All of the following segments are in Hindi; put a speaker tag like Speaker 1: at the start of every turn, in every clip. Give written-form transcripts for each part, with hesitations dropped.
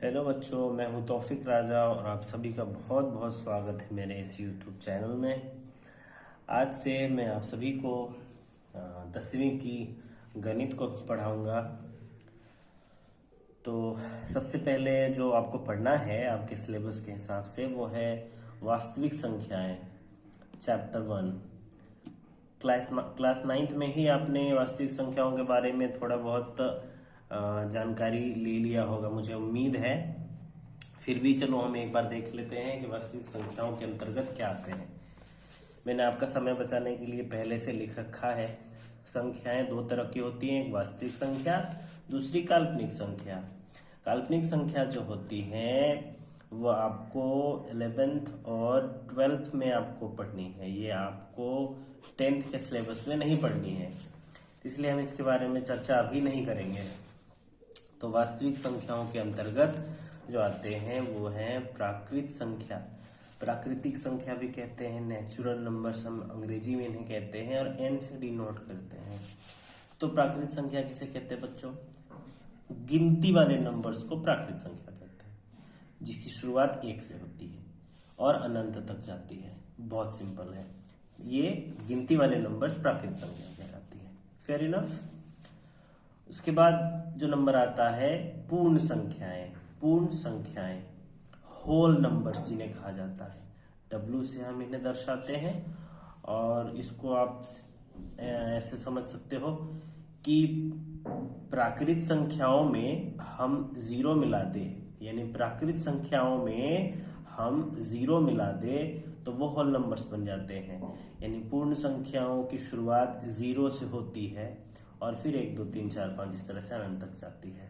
Speaker 1: हेलो बच्चों, मैं हूं तौफिक राजा और आप सभी का बहुत बहुत स्वागत है मेरे इस यूट्यूब चैनल में। आज से मैं आप सभी को 10वीं की गणित को पढ़ाऊंगा। तो सबसे पहले जो आपको पढ़ना है आपके सिलेबस के हिसाब से वो है वास्तविक संख्याएं, चैप्टर 1। क्लास 9th में ही आपने वास्तविक संख्याओं के बारे में थोड़ा बहुत जानकारी ले लिया होगा, मुझे उम्मीद है। फिर भी चलो हम एक बार देख लेते हैं कि वास्तविक संख्याओं के अंतर्गत क्या आते हैं। मैंने आपका समय बचाने के लिए पहले से लिख रखा है। संख्याएं दो तरह की होती हैं, एक वास्तविक संख्या, दूसरी काल्पनिक संख्या। काल्पनिक संख्या जो होती है वो आपको 11th और 12th में आपको पढ़नी है, ये आपको 10th के सिलेबस में नहीं पढ़नी है, इसलिए हम इसके बारे में चर्चा अभी नहीं करेंगे। तो वास्तविक संख्याओं के अंतर्गत जो आते हैं वो हैं प्राकृत संख्या, प्राकृतिक संख्या भी कहते हैं, नेचुरल नंबर्स हम अंग्रेजी में इन्हें कहते हैं और एन से डिनोट करते हैं। तो प्राकृत संख्या किसे कहते हैं बच्चों? गिनती वाले नंबर्स को प्राकृत संख्या कहते हैं, जिसकी शुरुआत 1 से होती है और अनंत तक जाती है। बहुत सिंपल है, ये गिनती वाले नंबर्स प्राकृत संख्या कहलाती है। Fair enough. उसके बाद जो नंबर आता है पूर्ण संख्याएं, पूर्ण संख्याएं, होल नंबर्स जिन्हें कहा जाता है। W से हम इन्हें दर्शाते हैं और इसको आप ऐसे समझ सकते हो कि प्राकृत संख्याओं में हम 0 मिला दे, यानी प्राकृत संख्याओं में हम 0 मिला दे तो वो होल नंबर्स बन जाते हैं। यानी पूर्ण संख्याओं की शुरुआत 0 से होती है और फिर 1 2 3 4 5 इस तरह से अनंत तक जाती है।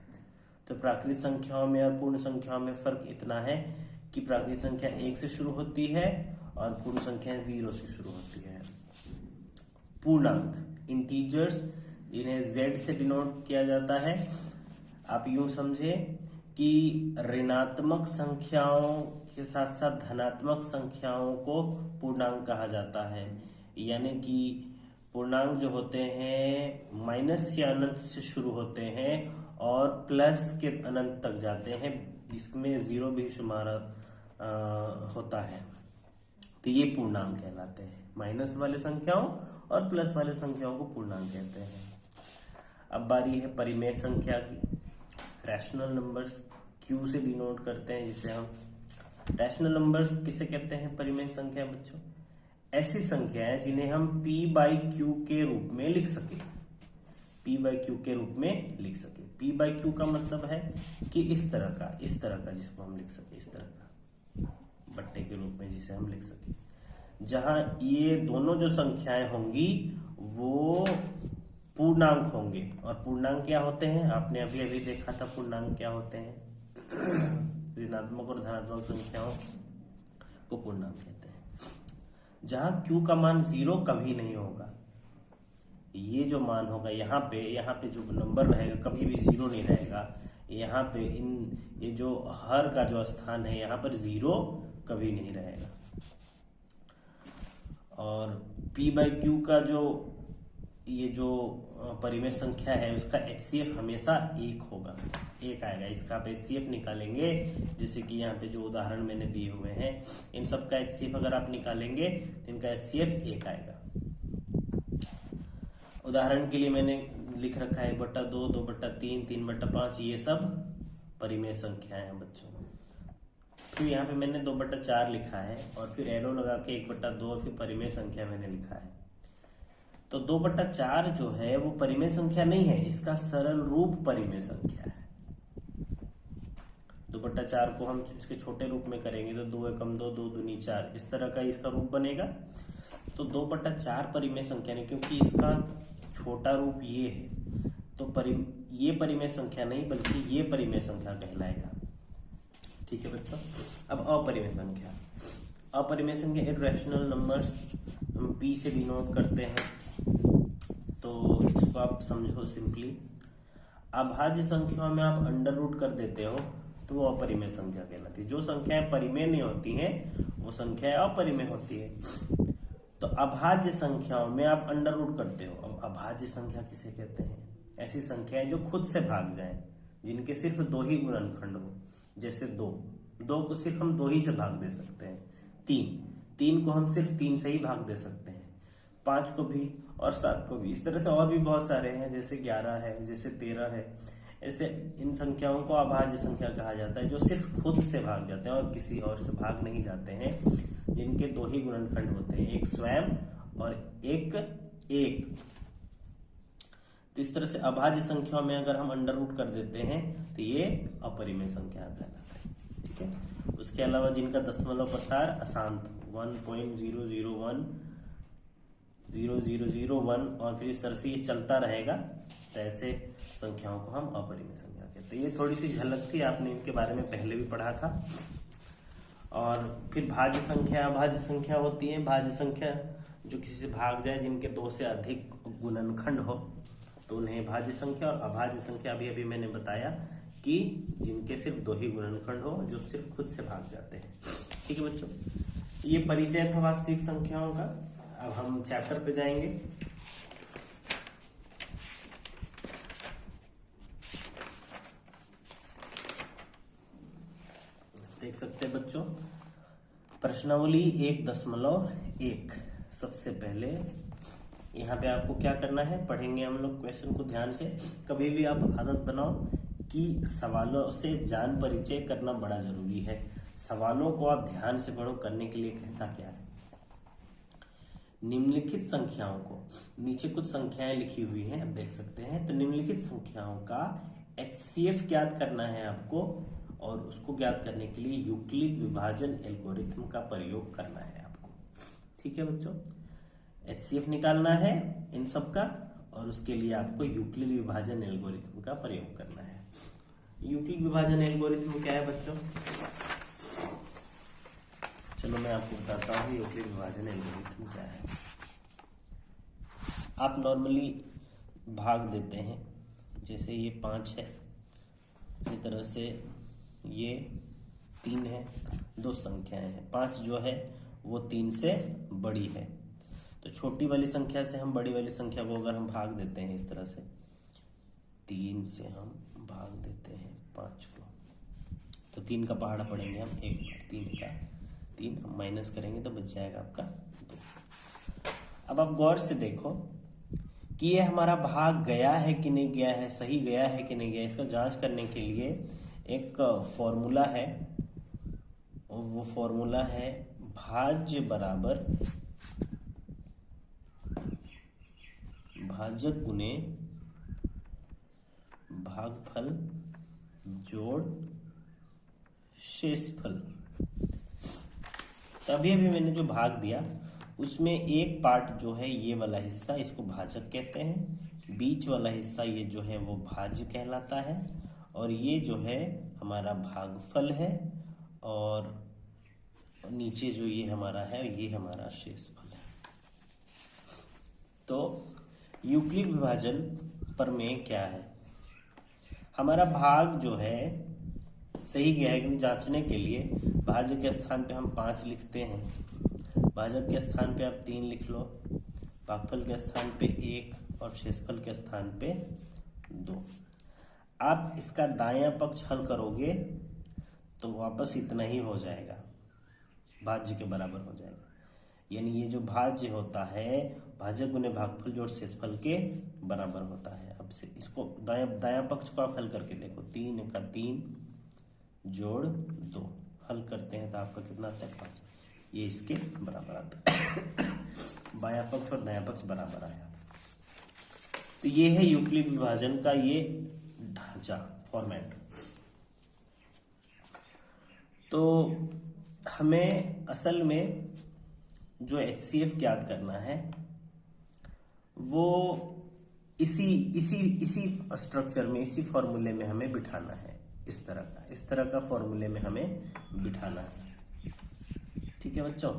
Speaker 1: तो प्राकृत संख्याओं में और पूर्ण संख्याओं में फर्क इतना है कि प्राकृत संख्या 1 से शुरू होती है और पूर्ण संख्या 0 से शुरू होती है। पूर्णांक, इंटीजर्स, इन्हें Z से डिनोट किया जाता है। आप यूं समझे कि ऋणात्मक संख्याओं के साथ साथ धनात्मक संख्याओं को पूर्णांक कहा जाता है। यानी कि पूर्णांक जो होते हैं माइनस के अनंत से शुरू होते हैं और प्लस के अनंत तक जाते हैं, इसमें 0 भी शुमार होता है। तो ये पूर्णांक कहलाते हैं। माइनस वाले संख्याओं और प्लस वाले संख्याओं को पूर्णांक कहते हैं। अब बारी है परिमेय संख्या की। रैशनल नंबर्स Q से डिनोट करते हैं, जिसे हम रैशनल नंबर्स किसे कहते हैं? परिमेय संख्या बच्चों, ऐसी संख्याएं जिन्हें हम P/Q के रूप में लिख सके, P/Q के रूप में लिख सके। P/Q का मतलब है कि इस तरह का जिसको हम लिख सके, इस तरह का बट्टे के रूप में जिसे हम लिख सके, जहां ये दोनों जो संख्याएं होंगी वो पूर्णांक होंगे। और पूर्णांक क्या होते हैं? आपने अभी अभी देखा था पूर्णांक क्या होते हैं। ऋणात्मक और धनात्मक संख्याओं को पूर्णांक कहते हैं। जहां Q का मान 0 कभी नहीं होगा, ये जो मान होगा यहाँ पे जो नंबर रहेगा कभी भी 0 नहीं रहेगा। यहाँ पे ये जो हर का जो स्थान है यहाँ पर 0 कभी नहीं रहेगा। और P/Q का ये जो परिमेय संख्या है उसका HCF हमेशा 1 होगा, 1 आएगा। इसका आप HCF निकालेंगे, जैसे कि यहाँ पे जो उदाहरण मैंने दिए हुए हैं इन सब का HCF अगर आप निकालेंगे तो इनका HCF 1 आएगा। उदाहरण के लिए मैंने लिख रखा है 1/2, 2/3, 3/5, ये सब परिमेय संख्याएं हैं बच्चों। फिर यहाँ पे मैंने 2/4 लिखा है और फिर एरो लगा के 1/2 और फिर परिमेय संख्या मैंने लिखा है। तो 2/4 जो है वो परिमेय संख्या नहीं है, इसका सरल रूप परिमेय संख्या है। 2/4 को हम इसके छोटे रूप में करेंगे तो 2 एकम 2, 2 दूनी 4, इस तरह का इसका रूप बनेगा। तो 2/4 परिमेय संख्या नहीं, क्योंकि इसका छोटा रूप ये है, तो ये परिमेय संख्या नहीं बल्कि ये परिमेय संख्या कहलाएगा। ठीक है बच्चों। अब अपरिमेय संख्या, अपरिमेय संख्या इर्रेशनल नंबर्स हम P से डिनोट करते हैं। तो इसको आप समझो सिंपली, अभाज्य संख्याओं में आप अंडर रूट कर देते हो तो वो अपरिमेय संख्या कहलाती है। जो संख्याएं परिमेय नहीं होती हैं वो संख्याएं अपरिमेय होती है। तो अभाज्य संख्याओं में आप अंडर रूट करते हो। अब अभाज्य संख्या किसे कहते हैं? ऐसी संख्याएं जो खुद से भाग जाएं, जिनके सिर्फ 2 ही गुणनखंड हो, जैसे 2 को सिर्फ हम 2 ही से भाग दे सकते हैं, 3 को हम सिर्फ 3 से ही भाग दे सकते हैं, 5 को भी और 7 को भी। इस तरह से और भी बहुत सारे हैं, जैसे 11 है, जैसे 13 है। ऐसे इन संख्याओं को अभाज्य संख्या कहा जाता है, जो सिर्फ खुद से भाग जाते हैं और किसी और से भाग नहीं जाते हैं, जिनके 2 ही गुणनखंड होते हैं, एक स्वयं और एक। तो इस तरह से अभाज्य संख्याओं में अगर हम अंडर रूट कर देते हैं तो ये अपरिमेय संख्या कहलाता है। ठीक है, उसके अलावा जिनका दशमलव प्रसार अशांत 1.001 और फिर इस तरह से ये चलता रहेगा, तो ऐसे संख्याओं को हम अपरिमेय संख्या कहते हैं। ये थोड़ी सी झलक थी, आपने इनके बारे में पहले भी पढ़ा था। और फिर भाज्य संख्या, अभाज्य संख्या होती है। भाज्य संख्या जो किसी से भाग जाए, जिनके 2 से अधिक गुणनखंड हो, तो उन्हें भाज्य संख्या। और अभाज्य संख्या अभी मैंने बताया कि जिनके सिर्फ 2 ही गुणनखंड हो, जो सिर्फ खुद से भाग जाते हैं। ठीक है बच्चों, ये परिचय था वास्तविक संख्याओं का। अब हम चैप्टर पे जाएंगे। देख सकते हैं बच्चों, प्रश्नावली 1.1। सबसे पहले यहाँ पे आपको क्या करना है, पढ़ेंगे हम लोग क्वेश्चन को ध्यान से। कभी भी आप आदत बनाओ कि सवालों से जान परिचय करना बड़ा जरूरी है। सवालों को आप ध्यान से पढ़ो। करने के लिए कहता क्या है, निम्नलिखित संख्याओं को, नीचे कुछ संख्याएं लिखी हुई हैं, आप देख सकते हैं। तो निम्नलिखित संख्याओं का HCF ज्ञात करना है आपको, और उसको ज्ञात करने के लिए यूक्लिड विभाजन एल्गोरिथम का प्रयोग करना है आपको। ठीक है बच्चों, HCF निकालना है इन सब का, और उसके लिए आपको यूक्लिड विभाजन एल्गोरिथम का प्रयोग करना है। यूक्लिड विभाजन एल्गोरिथम क्या है बच्चों? चलो मैं आपको बताता हूँ यूक्लिड विभाजन एल्गोरिथम क्या है। आप नॉर्मली भाग देते हैं, जैसे ये 5 है, इसी तरह से ये 3 है, 2 संख्याएं हैं। 5 जो है वो 3 से बड़ी है, तो छोटी वाली संख्या से हम बड़ी वाली संख्या को अगर हम भाग देते हैं इस तरह से, 3 से हम भाग देते हैं 5 को, तो 3 का पहाड़ा पढ़ेंगे हम। 3 हम माइनस करेंगे तो बच जाएगा आपका 2। अब आप गौर से देखो कि ये हमारा भाग गया है कि नहीं गया है, सही गया है कि नहीं गया। इसका जांच करने के लिए एक फॉर्मूला है, और वो फॉर्मूला है भाज्य बराबर भाजक गुने भागफल जोड़ शेषफल। तभी अभी मैंने जो भाग दिया उसमें एक पार्ट जो है ये वाला हिस्सा, इसको भाजक कहते हैं। बीच वाला हिस्सा ये जो है वो भाज्य कहलाता है, और ये जो है हमारा भागफल है, और नीचे जो ये हमारा है ये हमारा शेषफल है। तो यूक्लिड विभाजन प्रमेय क्या है, हमारा भाग जो है सही गया है कि नहीं जांचने के लिए भाज्य के स्थान पे हम 5 लिखते हैं, भाजक के स्थान पे आप 3 लिख लो, भागफल के स्थान पे 1 और शेषफल के स्थान पे 2। आप इसका दायां पक्ष हल करोगे तो वापस इतना ही हो जाएगा, भाज्य के बराबर हो जाएगा। यानी ये जो भाज्य होता है भाजक गुने भागफल जोड़ शेषफल के बराबर होता है। अब से इसको दायां पक्ष को आप हल करके देखो, 3 का 3 जोड़ 2 हल करते हैं तो आपका कितना आता है 5, ये इसके बराबर आता है। बायां पक्ष और दायां पक्ष बराबर आया। तो ये है यूक्लिड विभाजन का ये ढांचा, फॉर्मेट। तो हमें असल में जो HCF ज्ञात करना है वो इसी स्ट्रक्चर में, इसी फॉर्मूले में हमें बिठाना है। इस तरह का फॉर्मूले में हमें बिठाना है। ठीक है बच्चों,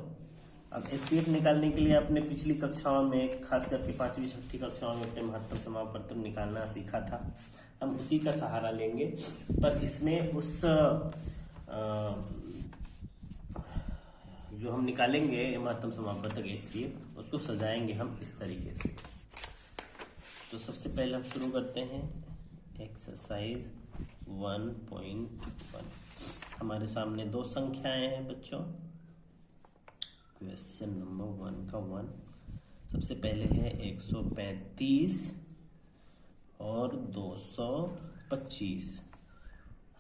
Speaker 1: अब HCF निकालने के लिए आपने पिछली कक्षाओं में, खास करके 5वीं 6ठी कक्षाओं में अपने महत्तम समापवर्तन निकालना सीखा था। हम उसी का सहारा लेंगे, पर इसमें उस जो हम निकालेंगे महत्तम समापवर्तक HCF, उसको सजाएंगे हम इस तरीके से। तो सबसे पहले हम शुरू करते हैं एक्सरसाइज 1.1। हमारे सामने दो संख्याएं हैं बच्चों। क्वेश्चन नंबर 1 का 1। सबसे पहले है 135 और 225।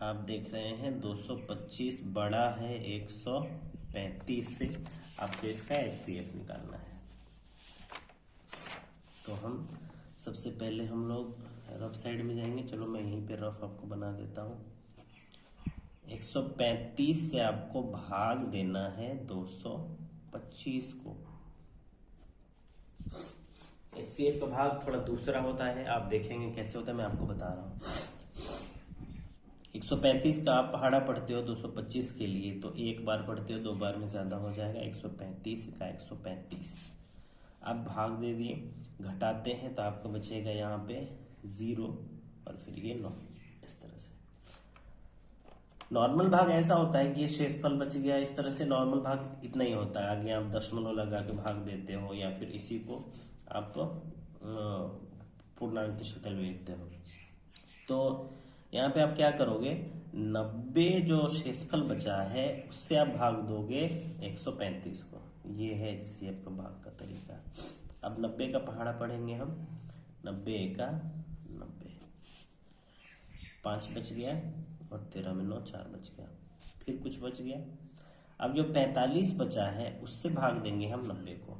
Speaker 1: आप देख रहे हैं 225 बड़ा है 135 से। आपको इसका HCF निकालना है। तो हम सबसे पहले हम लोग रफ साइड में जाएंगे। चलो मैं यहीं पे रफ आपको बना देता हूँ। 135 से आपको भाग देना है 225 को। HCF का भाग थोड़ा दूसरा होता है, आप देखेंगे कैसे होता है, मैं आपको बता रहा हूँ। 135 का आप पहाड़ा पढ़ते हो 225 के लिए, तो एक बार पढ़ते हो 2 बार में ज्यादा हो जाएगा। 135 का 135 आप भाग दे दिए, घटाते हैं तो आपको बचेगा यहाँ पे 0 और फिर ये 9। इस तरह से नॉर्मल भाग ऐसा होता है कि ये शेषफल बच गया। इस तरह से नॉर्मल भाग इतना ही होता है। आगे आप दशमलव लगा के भाग देते हो या फिर इसी को आप पूर्णांक की शक्ल में लिखते हो। तो यहाँ पे आप क्या करोगे, 90 जो शेषफल बचा है उससे आप भाग दोगे 135 को। ये है HCF का भाग का तरीका। अब 90 का पहाड़ा पढ़ेंगे हम। 90 का 90, 5 बच गया और 13 में 9, 4 बच गया। फिर कुछ बच गया। अब जो 45 बचा है उससे भाग देंगे हम 90 को।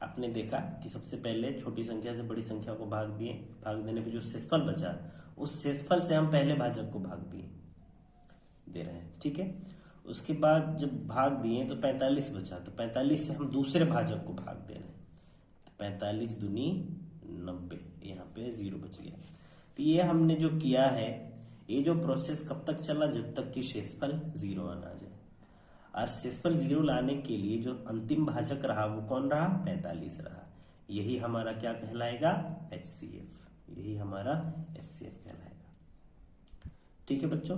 Speaker 1: आपने देखा कि सबसे पहले छोटी संख्या से बड़ी संख्या को भाग दिए, भाग देने पे जो शेषफल बचा उस शेषफल से हम पहले भाजक को भाग दे रहे हैं, ठीक है। उसके बाद जब भाग दिए तो 45 बचा, तो 45 से हम दूसरे भाजक को भाग दे रहे हैं। तो 45 दूनी 90, यहाँ पे 0 बच गया। तो ये हमने जो किया है, ये जो प्रोसेस कब तक चला, जब तक कि शेषफल 0 आना जाए। और शेषफल 0 लाने के लिए जो अंतिम भाजक रहा वो कौन रहा, 45 रहा। यही हमारा क्या कहलाएगा, HCF। यही हमारा HCF कहलाएगा, ठीक है बच्चों।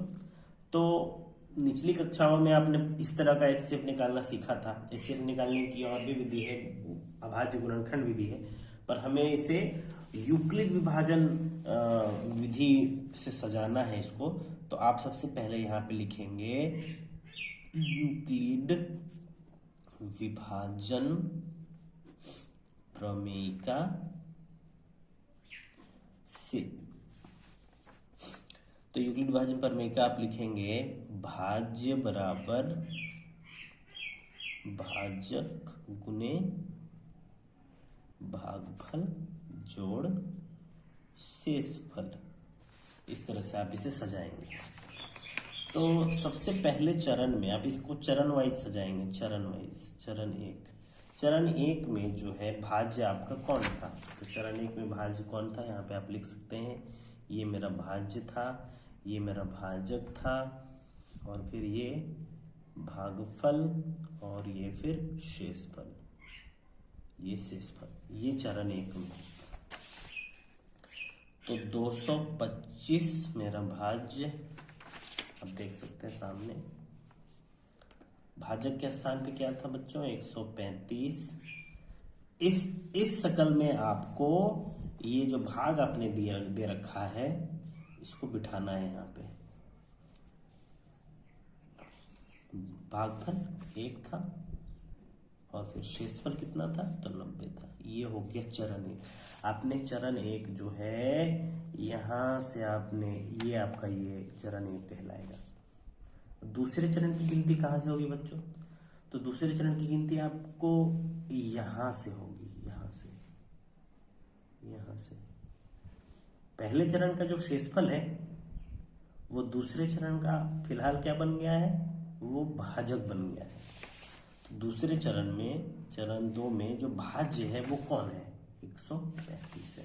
Speaker 1: तो निचली कक्षाओं में आपने इस तरह का HCF निकालना सीखा था। HCF निकालने की और भी विधि है, अभाज्य गुणनखंड विधि है, पर हमें इसे यूक्लिड विभाजन विधि से सजाना है इसको। तो आप सबसे पहले यहाँ पे लिखेंगे यूक्लिड विभाजन प्रमेयिका से। तो यूक्लिड विभाजन प्रमेयिका आप लिखेंगे भाज्य बराबर भाजक गुने भागफल जोड़ शेषफल। इस तरह से आप इसे सजाएंगे। तो सबसे पहले चरण में आप इसको चरण वाइज सजाएंगे, चरण वाइज। चरण एक में जो है भाज्य आपका कौन था, तो चरण एक में भाज्य कौन था, यहाँ पे आप लिख सकते हैं ये मेरा भाज्य था, ये मेरा भाजक था, और फिर ये भागफल, और ये फिर शेषफल, ये शेषफल, ये चरण एक में। तो 225 मेरा भाज्य, अब देख सकते हैं सामने भाजक के स्थान पे क्या था बच्चों, 135। इस शकल में आपको ये जो भाग आपने दे रखा है इसको बिठाना है यहाँ पे। भागफल 1 था और फिर शेषफल कितना था, तो 90 था। ये हो गया चरण 1। आपने चरण 1 जो है यहां से आपने, ये आपका ये चरण 1 कहलाएगा। दूसरे चरण की गिनती कहाँ से होगी बच्चों, तो दूसरे चरण की गिनती आपको यहां से होगी, यहां से। पहले चरण का जो शेषफल है वो दूसरे चरण का फिलहाल क्या बन गया है, वो भाजक बन गया है। दूसरे चरण में, चरण 2 में जो भाज्य है वो कौन है, 135 है।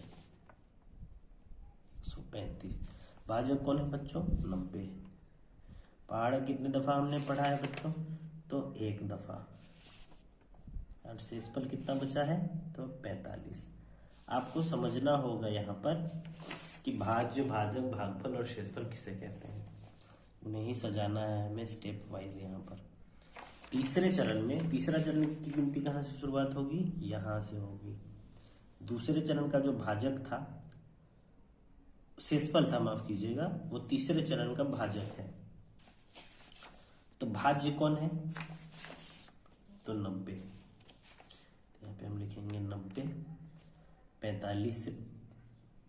Speaker 1: 135 भाजक कौन है बच्चों, 90। पहाड़ कितने दफा हमने पढ़ा है बच्चों, तो 1 दफा। और शेषफल कितना बचा है, तो 45। आपको समझना होगा यहाँ पर कि भाज्य, भाजक, भागफल और शेषफल किसे कहते हैं, उन्हें ही सजाना है हमें स्टेप वाइज। यहाँ पर तीसरे चरण में, तीसरा चरण की गिनती कहाँ से शुरुआत होगी, यहाँ से होगी। दूसरे चरण का जो भाजक था शेषफल था, माफ कीजिएगा, वो तीसरे चरण का भाजक है। तो भाज्य कौन है? तो 90। यहाँ पे हम लिखेंगे 90। 45 से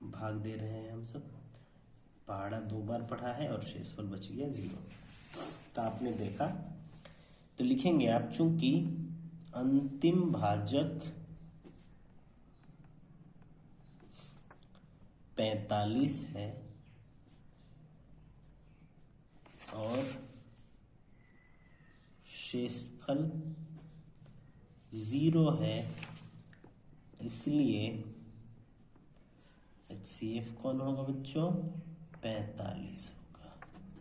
Speaker 1: भाग दे रहे हैं हम सब। पहाड़ा 2 बार पढ़ा है और शेषफल बच गया 0। तो आपने देखा, तो लिखेंगे आप, चूंकि अंतिम भाजक 45 है और शेषफल 0 है, इसलिए HCF कौन होगा बच्चों? 45 होगा।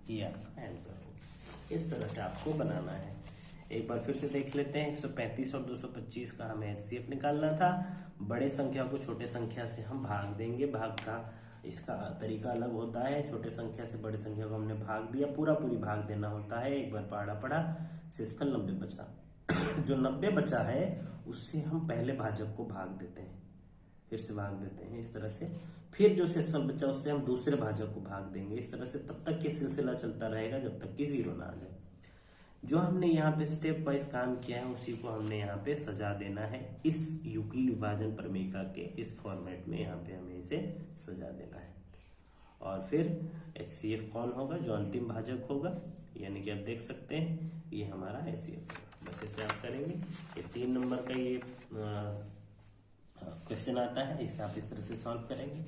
Speaker 1: ये आपका आंसर होगा। इस तरह से आपको बनाना है। एक बार फिर से देख लेते हैं। 135 और 225 का हमें HCF निकालना था। बड़े संख्या को छोटे संख्या से हम भाग देंगे। भाग का इसका तरीका अलग होता है। छोटे संख्या से बड़े संख्या को हमने भाग दिया, पूरी भाग देना होता है। एक बार पहाड़ा पढ़ा, शेषफल 90 बचा। जो 90 बचा है उससे हम पहले भाजक को भाग देते हैं, फिर से भाग देते हैं इस तरह से। फिर जो शेषफल बचा उससे हम दूसरे भाजक को भाग देंगे। इस तरह से तब तक ये सिलसिला चलता रहेगा जब तक कि 0 ना आ जाए। जो हमने यहाँ पे स्टेप वाइज काम किया है उसी को हमने यहाँ पे सजा देना है। इस यूक्लिड विभाजन प्रमेयिका के इस फॉर्मेट में यहाँ पे हमें इसे सजा देना है। और फिर HCF कौन होगा? जो अंतिम भाजक होगा, यानी कि आप देख सकते हैं ये हमारा HCF। बस ऐसे आप करेंगे। ये 3 नंबर का ये क्वेश्चन आता है, इसे आप इस तरह से सॉल्व करेंगे।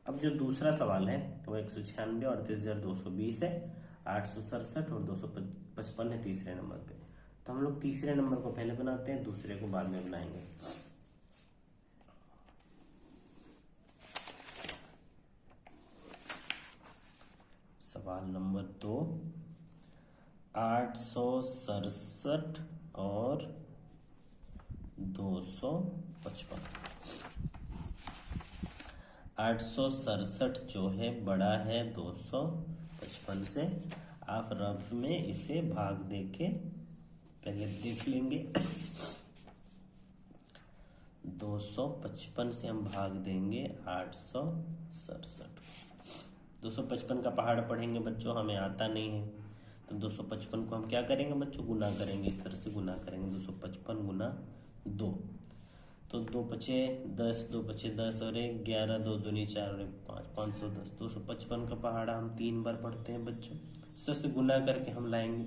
Speaker 1: अब जो दूसरा सवाल है वो 196 और 38,220 है। 867 और 255 है तीसरे नंबर पे। तो हम लोग तीसरे नंबर को पहले बनाते हैं, दूसरे को बाद में बनाएंगे। सवाल नंबर 2, 867 और 255। 867 जो है बड़ा है 255 से। आप रफ में इसे भाग देके पहले देख लेंगे। 255 से हम भाग देंगे 867। 255 का पहाड़ पढ़ेंगे बच्चों, हमें आता नहीं है। तो 255 को हम क्या करेंगे बच्चों? गुना करेंगे। इस तरह से गुना करेंगे। 255 गुना 2, तो 2 पचे 10, 2 पचे 10 और 1 11, 2 दूनी 4 और 1 5, 510। 255 का पहाड़ा हम 3 बार पढ़ते हैं बच्चों। इस तरह से गुना करके हम लाएंगे।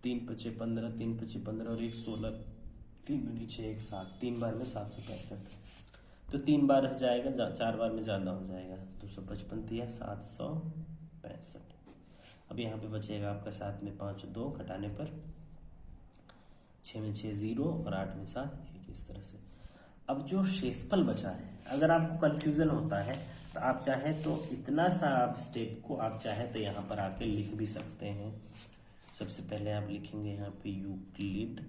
Speaker 1: 3 पचे 15, 3 पचे 15 और 1 16, 3 दूनी 6, 1 7। 3 बार में 765। तो 3 बार हो जाएगा, 4 बार में ज़्यादा हो जाएगा। 255 दिया 765। अब यहाँ पे बचेगा आपका 7 में 5 2, घटाने पर 6 में 6 0 और 8 में 7 1। इस तरह से अब जो शेषफल बचा है, अगर आपको कंफ्यूजन होता है तो आप चाहें तो इतना सा आप स्टेप को आप चाहें तो यहाँ पर आके लिख भी सकते हैं। सबसे पहले आप लिखेंगे यहाँ पे यूक्लिड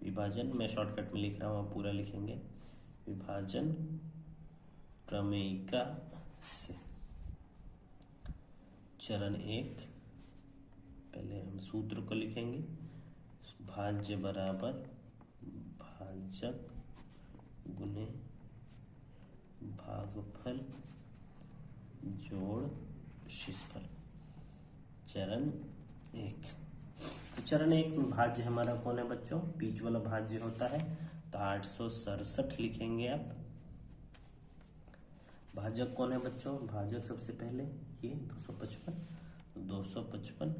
Speaker 1: विभाजन। मैं शॉर्टकट में लिख रहा हूँ, आप पूरा लिखेंगे। विभाजन प्रमेयिका से चरण 1, पहले हम सूत्र को लिखेंगे। भाज्य बराबर भाजक गुने भागफल जोड़ शेषफल। चरण 1। तो चरण 1 में भाज्य हमारा कौन है बच्चों? बीच वाला भाज्य होता है। तो 867 लिखेंगे आप। भाजक कौन है बच्चों? भाजक सबसे पहले ये 255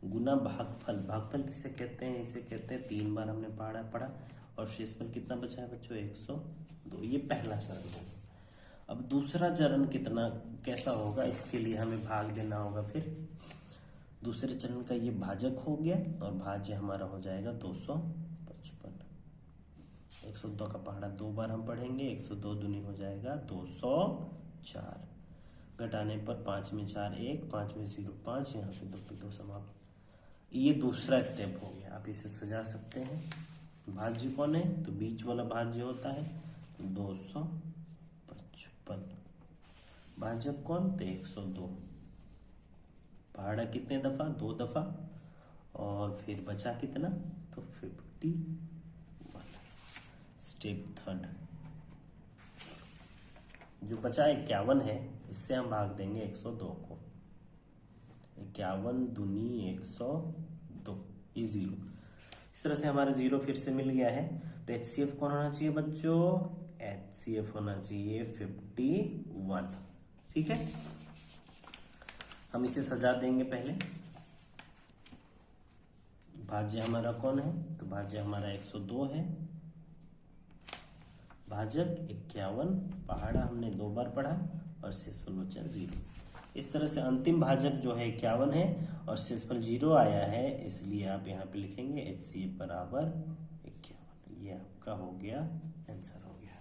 Speaker 1: गुना भागफल। भागफल किसे कहते हैं? इसे कहते हैं 3 बार हमने पढ़ा। और शेषफल कितना बचा है बच्चों? 102। ये पहला चरण होगा। अब दूसरा चरण कैसा होगा, इसके लिए हमें भाग देना होगा। फिर दूसरे चरण का ये भाजक हो गया और भाज्य हमारा हो जाएगा 255। 102 का पहाड़ा 2 बार हम पढ़ेंगे। 102 दूनी हो जाएगा 204। घटाने पर 5 में 4 1, 5 में 0 5, यहाँ पे 2 पे 2 समाप्त। ये दूसरा स्टेप हो गया। आप इसे सजा सकते हैं। भाज्य कौन है? तो बीच वाला भाज्य होता है 255। भाजक कौन? तो 102। पहाड़ा कितने दफा? 2 दफा। और फिर बचा कितना? तो 51। स्टेप 3। जो बचा 51 है, इससे हम भाग देंगे 102 को। 51 दूनी 102, ये 0। इस तरह से हमारा 0 फिर से मिल गया है। तो HCF कौन होना चाहिए बच्चों? HCF होना चाहिए 51। ठीक है, हम इसे सजा देंगे। पहले भाज्य हमारा कौन है? तो भाज्य हमारा 102 है, भाजक 51, पहाड़ा हमने 2 बार पढ़ा और शेषफल बचा 0। इस तरह से अंतिम भाजक जो है 51 है और शेषफल 0 आया है, इसलिए आप यहाँ पे लिखेंगे HCF बराबर 51। ये आपका हो गया, आंसर हो गया।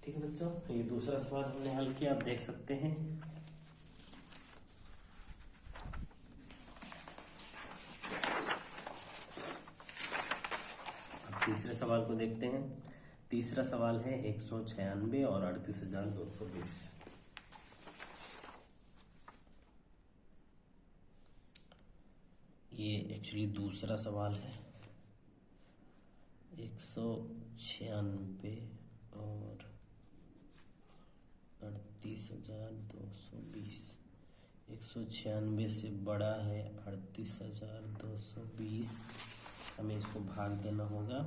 Speaker 1: ठीक है बच्चों, ये दूसरा सवाल हमने हल किया, आप देख सकते हैं। अब तीसरे सवाल को देखते हैं। तीसरा सवाल है 196 और 38,220। ये एक्चुअली दूसरा सवाल है। 196 और 38,220। 196 से बड़ा है 38,220, हमें इसको भाग देना होगा।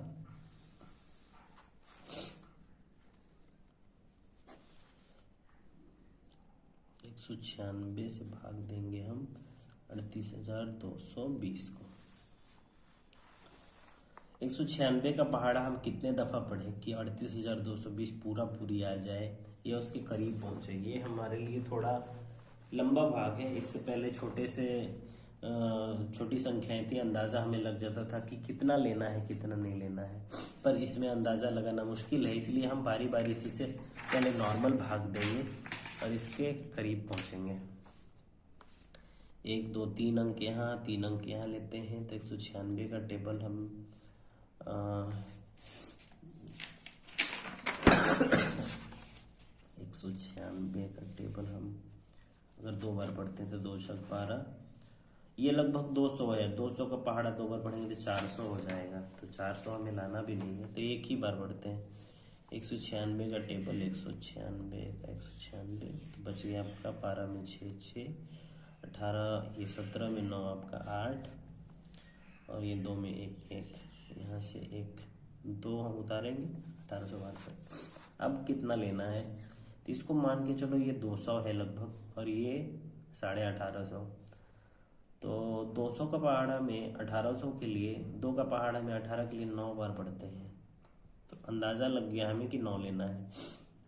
Speaker 1: एक 196 से भाग देंगे हम 38,220 को। 196 का पहाड़ा हम कितने दफा पढ़े कि 38,220 पूरा पूरी आ जाए या उसके करीब पहुंचे। ये हमारे लिए थोड़ा लंबा भाग है। इससे पहले छोटी संख्याएं थी, अंदाजा हमें लग जाता था कि कितना लेना है कितना नहीं लेना है, पर इसमें अंदाजा लगाना मुश्किल है। इसलिए हम बारी बारी से पहले नॉर्मल भाग देंगे और इसके करीब पहुंचेंगे। 1 2 3 अंक यहाँ, 3 अंक यहाँ लेते हैं। तो 196 का टेबल हम 196 का टेबल हम अगर 2 बार पढ़ते हैं तो 2 छक 12, ये लगभग 200 है। 200 का पहाड़ा 2 बार पढ़ेंगे तो 400 हो जाएगा। तो 400 हमें लाना भी नहीं है, तो एक ही बार पढ़ते हैं। 196 का टेबल, 196 का 196, तो बच गया आपका 12 में 6 6, 18, ये 17 में 9 आपका 8, और ये 2 में 1 1, यहाँ से 1 2 हम उतारेंगे 1862। अब कितना लेना है? तो इसको मान के चलो ये 200 है लगभग, और ये 1850। तो 200 का पहाड़ा में 1800 के लिए, 2 का पहाड़ा में 18 के लिए 9 बार पढ़ते हैं। तो अंदाज़ा लग गया हमें कि 9 लेना है।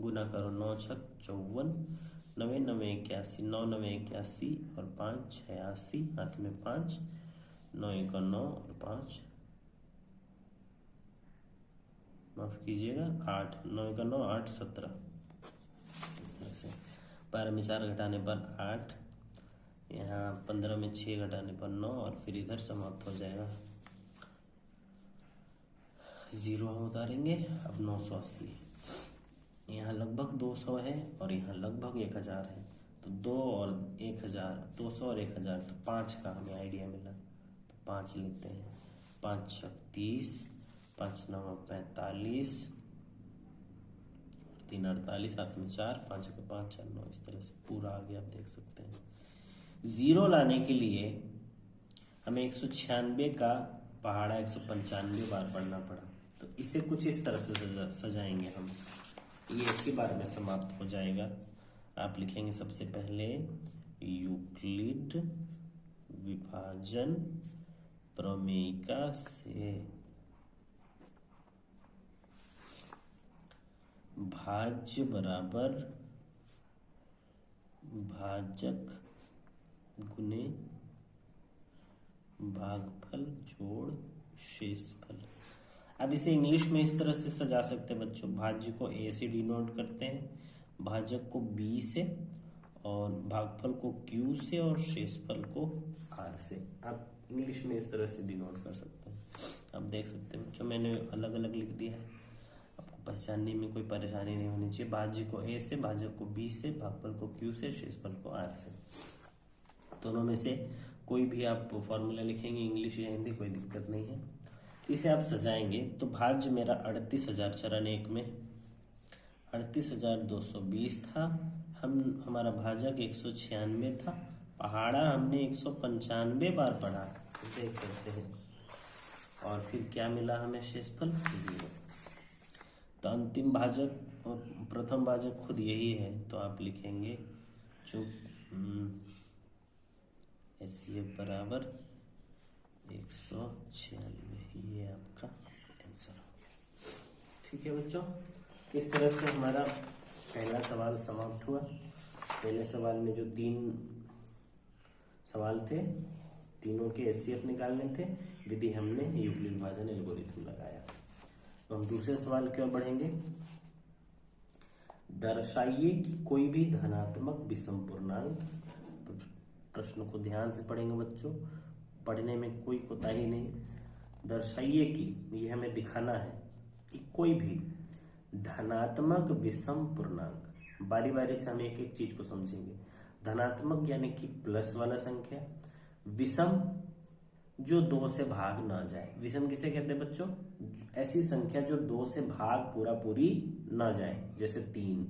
Speaker 1: गुना करो, 9 छक 54, 9 9 81, 9 9 81 और 5 86, हाथ में 5, 9 1 9 और 5, माफ कीजिएगा 8, 9 1 9 8 17। इस तरह से 12 में 4 घटाने पर 8, यहाँ 15 में 6 घटाने पर 9, और फिर इधर समाप्त हो जाएगा। 0 हम उतारेंगे। अब 980, यहाँ लगभग 200 है और यहाँ लगभग 1000 है। तो 2 और 1000, 200 और 1000, तो 5 का हमें आइडिया मिला। तो 5 लेते हैं। 5 छक 30, 5 9 45, 3 48, हाथ में 4, 5 का 5 4 9। इस तरह से पूरा आगे आप देख सकते हैं। 0 लाने के लिए हमें 196 का पहाड़ा 195 बार पढ़ना पड़ा। तो इसे कुछ इस तरह से सजाएंगे हम, ये एक ही बार में समाप्त हो जाएगा। आप लिखेंगे सबसे पहले यूक्लिड विभाजन प्रमेयिका से भाज्य बराबर भाजक गुने भागफल जोड़ शेषफल। अब इसे इंग्लिश में इस तरह से सजा सकते हैं बच्चों। भाज्य को A से डिनोट करते हैं, भाजक को B से, और भागफल को Q से, और शेषफल को R से। आप इंग्लिश में इस तरह से डिनोट कर सकते हैं। आप देख सकते हैं बच्चों, मैंने अलग अलग लिख दिया है, आपको पहचानने में कोई परेशानी नहीं होनी चाहिए। भाज्य को A से, भाजक को B से, भागफल को Q से, शेषफल को R से। दोनों में से कोई भी आप फॉर्मूला लिखेंगे, इंग्लिश या हिंदी, कोई दिक्कत नहीं है। इसे आप सजाएंगे तो भाज्य मेरा 38,000 चरण 1 में 38,220 था। हमारा भाजक 196 था। पहाड़ा हमने 195 बार पढ़ा, देख सकते हैं। और फिर क्या मिला हमें शेषफल 0। तो अंतिम भाजक और प्रथम भाजक खुद यही है, तो आप लिखेंगे जो HCF बराबर 196, ये आपका आंसर हो गया। ठीक है बच्चों, इस तरह से हमारा पहला सवाल समाप्त हुआ। पहले सवाल में जो 3 सवाल थे, तीनों के HCF निकालने थे, विधि हमने यूक्लिड विभाजन एल्गोरिथम लगाया। तो हम दूसरे सवाल की ओर बढ़ेंगे। दर्शाइए कि कोई भी धनात्मक विषम पूर्णांक, प्रश्न को ध्यान से पढ़ेंगे बच्चों, पढ़ने में कोई कोताही नहीं। दर्शाइए कि, ये हमें दिखाना है कि कोई भी धनात्मक विषम पूर्णांक, बारी बारी से हम एक एक चीज को समझेंगे। धनात्मक यानी कि प्लस वाला संख्या, विषम जो 2 से भाग ना जाए। विषम किसे कहते हैं बच्चों? ऐसी संख्या जो 2 से भाग पूरा पूरी ना जाए, जैसे 3,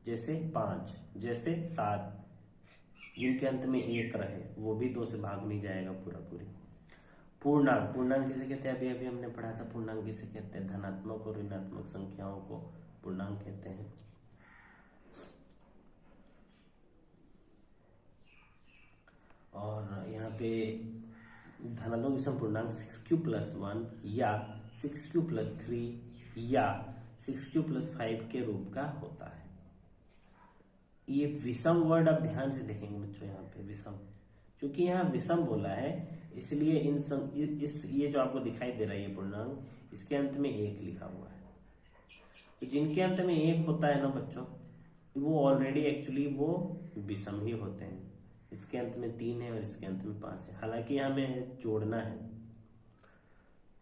Speaker 1: जैसे 5, जैसे 7, जिनके अंत में 1 रहे, वो भी 2 से भाग नहीं जाएगा पूरा पूरी। पूर्णांक, पूर्णांक किसे कहते हैं? अभी हमने पढ़ा था पूर्णांक किसे कहते हैं। धनात्मक और ऋणात्मक संख्याओं को पूर्णांक कहते हैं। और यहाँ पे धनात्मक विषम पूर्णांक 6q+1 या 6q+3 या 6q+5 के रूप का होता है। ये विषम वर्ड आप ध्यान से देखेंगे बच्चों, यहाँ पे विषम, क्योंकि यहाँ विषम बोला है, इसलिए ये जो आपको दिखाई दे रहा है ये पूर्णांक, इसके अंत में 1 लिखा हुआ है। तो जिनके अंत में 1 होता है ना बच्चों, वो ऑलरेडी एक्चुअली वो विषम ही होते हैं। इसके अंत में 3 है और इसके अंत में 5 है, हालांकि हमें जोड़ना है।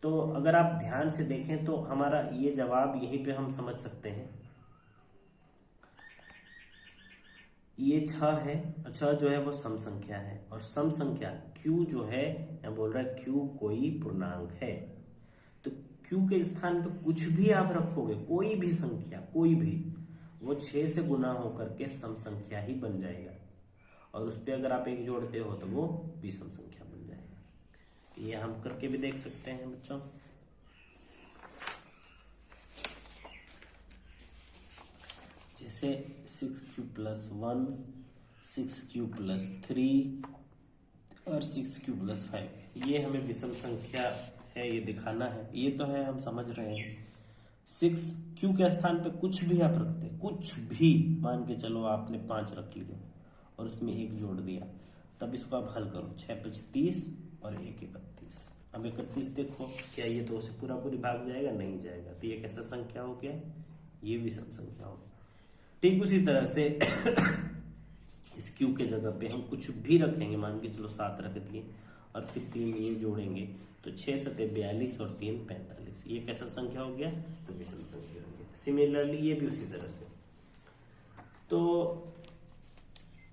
Speaker 1: तो अगर आप ध्यान से देखें तो हमारा ये जवाब यहीं पे हम समझ सकते हैं। ये 6 है, 6 जो है वो सम संख्या है, और सम संख्या q जो है, यहाँ बोल रहा है q कोई पूर्णांक है। तो q के स्थान पे कुछ भी आप रखोगे, कोई भी संख्या, कोई भी, वो 6 से गुना होकर के सम संख्या ही बन जाएगा, और उस पर अगर आप 1 जोड़ते हो तो वो विषम संख्या बन जाएगा। ये हम करके भी देख सकते हैं बच्चों। जैसे 6q+1, 6q+3 और 6q+5, ये हमें विषम संख्या है, ये दिखाना है। ये तो है, हम समझ रहे हैं। 6q के स्थान पे कुछ भी आप रखते, कुछ भी, मान के चलो आपने 5 रख लिया और उसमें 1 जोड़ दिया, तब इसको आप हल करो। 6×5 = 30 और 1 = 31। अब 31 देखो, क्या ये 2 से पूरा पूरी भाग जाएगा? नहीं जाएगा। तो ये कैसा संख्या हो गया? ये विषम संख्या हो गया। ठीक उसी तरह से इस q के जगह पे हम कुछ भी रखेंगे, मान के चलो 7 रख दिए और फिर 3 ये जोड़ेंगे, तो 6 × 7 = 42 और 3 = 45। ये कैसा संख्या हो गया? तो विषम संख्या हो गया। सिमिलरली ये भी उसी तरह से। तो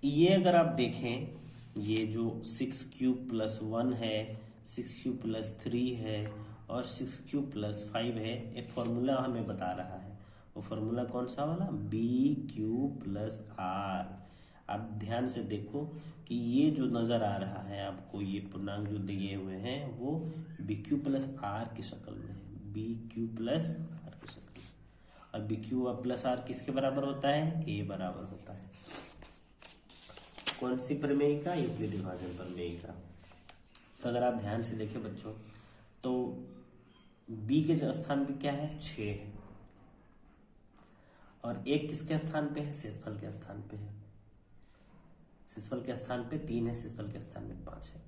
Speaker 1: ये अगर आप देखें, ये जो 6q+1 है, 6q+3 है और 6q+5 है, एक फॉर्मूला हमें बता रहा है। वो फॉर्मूला कौन सा वाला? BQ+R। आप ध्यान से देखो कि ये जो नजर आ रहा है आपको, ये पूर्णांक जो दिए हुए हैं वो BQ+R की शक्ल में है, BQ+R की शक्ल में। और BQ+R किसके बराबर होता है? A बराबर होता है। कौन सी प्रमेय का? यूक्लिड विभाजन प्रमेय का। तो अगर आप ध्यान से देखें बच्चों, तो B के स्थान पे क्या है? 6 है, और 1 किसके स्थान पे है? शेषफल के स्थान पे है। शेषफल के स्थान पे 3 है, शेषफल के स्थान में 5 है।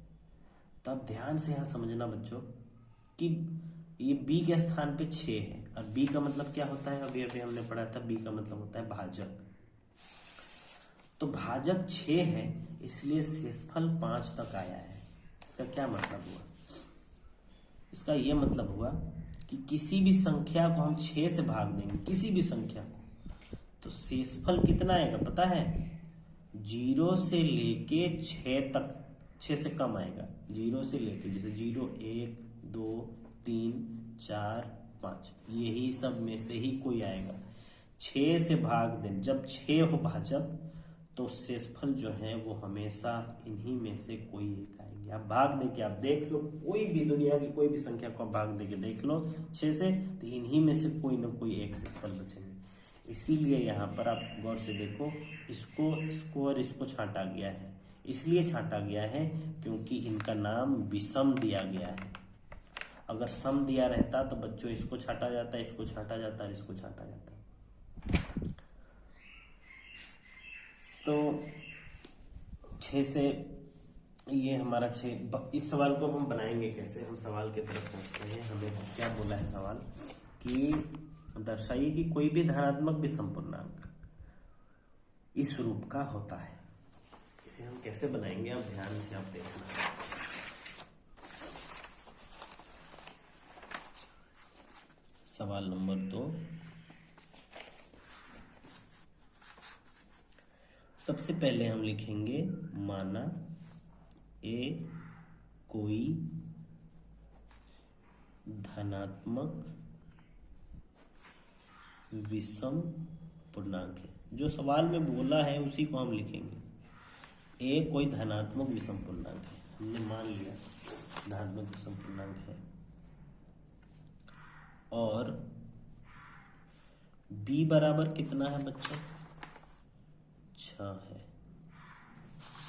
Speaker 1: तो आप ध्यान से यहाँ समझना बच्चों कि ये B के स्थान पे 6 है, और B का मतलब क्या होता है? अभी हमने पढ़ा था, B का मतलब होता है भाजक। तो भाजक 6 है, इसलिए शेषफल 5 तक आया है। इसका क्या मतलब हुआ? इसका यह मतलब हुआ कि किसी भी संख्या को हम 6 से भाग देंगे, किसी भी संख्या को, तो शेषफल कितना आएगा पता है? 0 से लेके 6 तक, 6 से कम आएगा। 0 से लेके, जैसे 0, 1, 2, 3, 4, 5, यही सब में से ही कोई आएगा। 6 से भाग दे, जब 6 हो भाजक तो शेषफल जो है वो हमेशा इन्हीं में से कोई एक आएगी। आप भाग दे के आप देख लो, कोई भी दुनिया की कोई भी संख्या को आप भाग दे के देख लो 6 से, तो इन्हीं में से कोई ना कोई एक शेषफल बचेंगे। इसीलिए यहाँ पर आप गौर से देखो, इसको और इसको छांटा गया है। इसलिए छांटा गया है क्योंकि इनका नाम विषम दिया गया है। अगर सम दिया रहता तो बच्चों इसको छांटा जाता, इसको छांटा जाता, इसको छांटा जाता। तो 6 से ये हमारा 6। इस सवाल को हम बनाएंगे कैसे, हम सवाल की तरफ पहुंचते हैं। हमें क्या बोला है सवाल कि दर्शाइए कि कोई भी धनात्मक विषम पूर्णांक इस रूप का होता है। इसे हम कैसे बनाएंगे, आप ध्यान से आप देखना। सवाल नंबर 2, सबसे पहले हम लिखेंगे माना ए कोई धनात्मक विषम पूर्णांक है। जो सवाल में बोला है उसी को हम लिखेंगे। ए कोई धनात्मक विषम पूर्णांक है, हमने मान लिया धनात्मक विषम पूर्णांक है। और बी बराबर कितना है बच्चों, 6 है।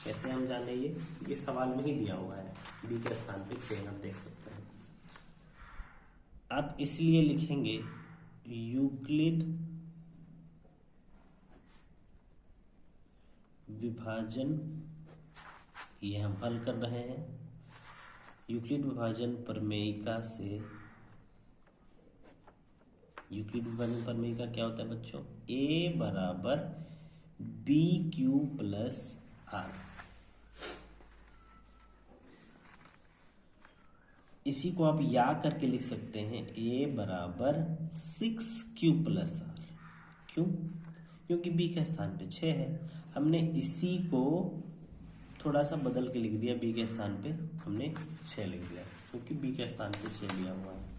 Speaker 1: कैसे हम जाने, ये सवाल में ही दिया हुआ है, बी के स्थान पे 6 हम देख सकते हैं। आप इसलिए लिखेंगे यूक्लिड विभाजन, ये हम हल कर रहे हैं। यूक्लिड विभाजन प्रमेयिका से, यूक्लिड विभाजन प्रमेयिका क्या होता है बच्चों, ए बराबर बी क्यू प्लस आर। इसी को आप या करके लिख सकते हैं ए बराबर 6q प्लस आर। क्यों, क्योंकि बी के स्थान पे 6 है। हमने इसी को थोड़ा सा बदल के लिख दिया, बी के स्थान पे हमने 6 लिख दिया क्योंकि बी के स्थान पे 6 लिया हुआ है।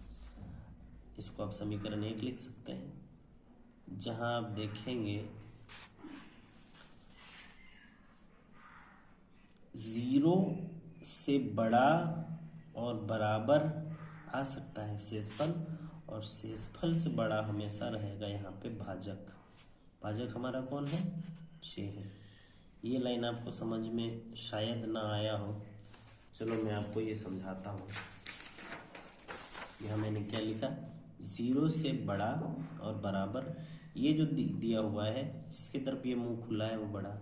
Speaker 1: इसको आप समीकरण 1 लिख सकते हैं, जहां आप देखेंगे 0 से बड़ा और बराबर आ सकता है शेषफल, और शेषफल से बड़ा हमेशा रहेगा यहाँ पे भाजक। भाजक हमारा कौन है, 6 है। ये लाइन आपको समझ में शायद ना आया हो, चलो मैं आपको ये समझाता हूँ। यहाँ मैंने क्या लिखा, 0 से बड़ा और बराबर, ये जो दिया हुआ है जिसकी तरफ ये मुंह खुला है वो बड़ा,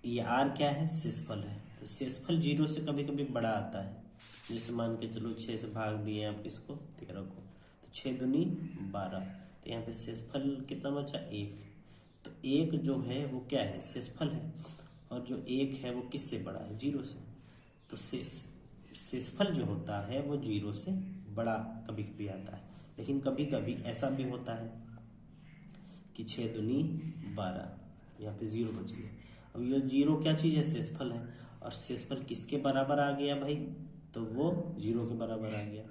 Speaker 1: ये आर क्या है, शेषफल है। तो शेषफल 0 से कभी कभी बड़ा आता है। जैसे मान के चलो 6 से भाग दिए आप इसको 13 को, तो 6 दूनी 12, तो यहाँ पे शेषफल कितना बचा, 1। तो 1 जो है वो क्या है, शेषफल है, और जो 1 है वो किससे बड़ा है, 0 से। तो शेषफल जो होता है वो 0 से बड़ा कभी कभी आता है, लेकिन कभी कभी ऐसा भी होता है कि 6 दूनी 12, यहाँ पे 0 बच गया। अब ये 0 क्या चीज़ है, शेषफल है, और शेषफल किसके बराबर आ गया भाई, तो वो 0 के बराबर आ गया।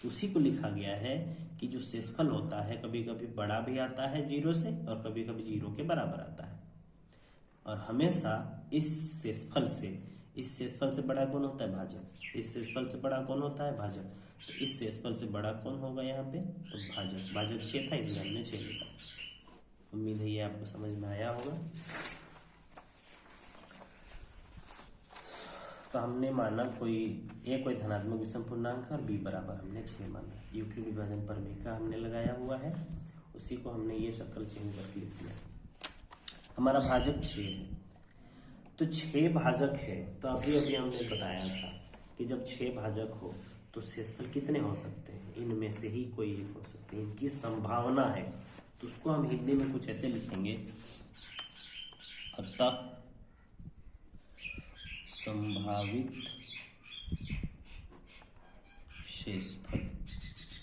Speaker 1: उसी को लिखा गया है कि जो शेषफल होता है कभी कभी बड़ा भी आता है 0 से, और कभी कभी 0 के बराबर आता है। और हमेशा इस शेषफल से बड़ा कौन होता है, भाजक। इस शेषफल से बड़ा कौन होता है, भाजक। तो इस शेषफल से बड़ा कौन होगा यहाँ पे, तो भाजक। भाजक 6 था इसलिए हमने 6 लिखा। उम्मीद है ये आपको समझ में आया होगा। तो हमने माना कोई धनात्मक विषम पूर्णांक और बी बराबर हमने 6 माना। यूक्लिड विभाजन प्रमेय हमने लगाया हुआ है, उसी को हमने ये शक्ल चेंज करके लिख दिया। हमारा भाजक 6 है, तो 6 भाजक है। तो अभी हमने बताया था कि जब 6 भाजक हो तो शेषफल कितने हो सकते हैं, इनमें से ही कोई एक हो सकते हैं, इनकी संभावना है। तो उसको हम हिंदी में कुछ ऐसे लिखेंगे, अतः संभावित शेषफल।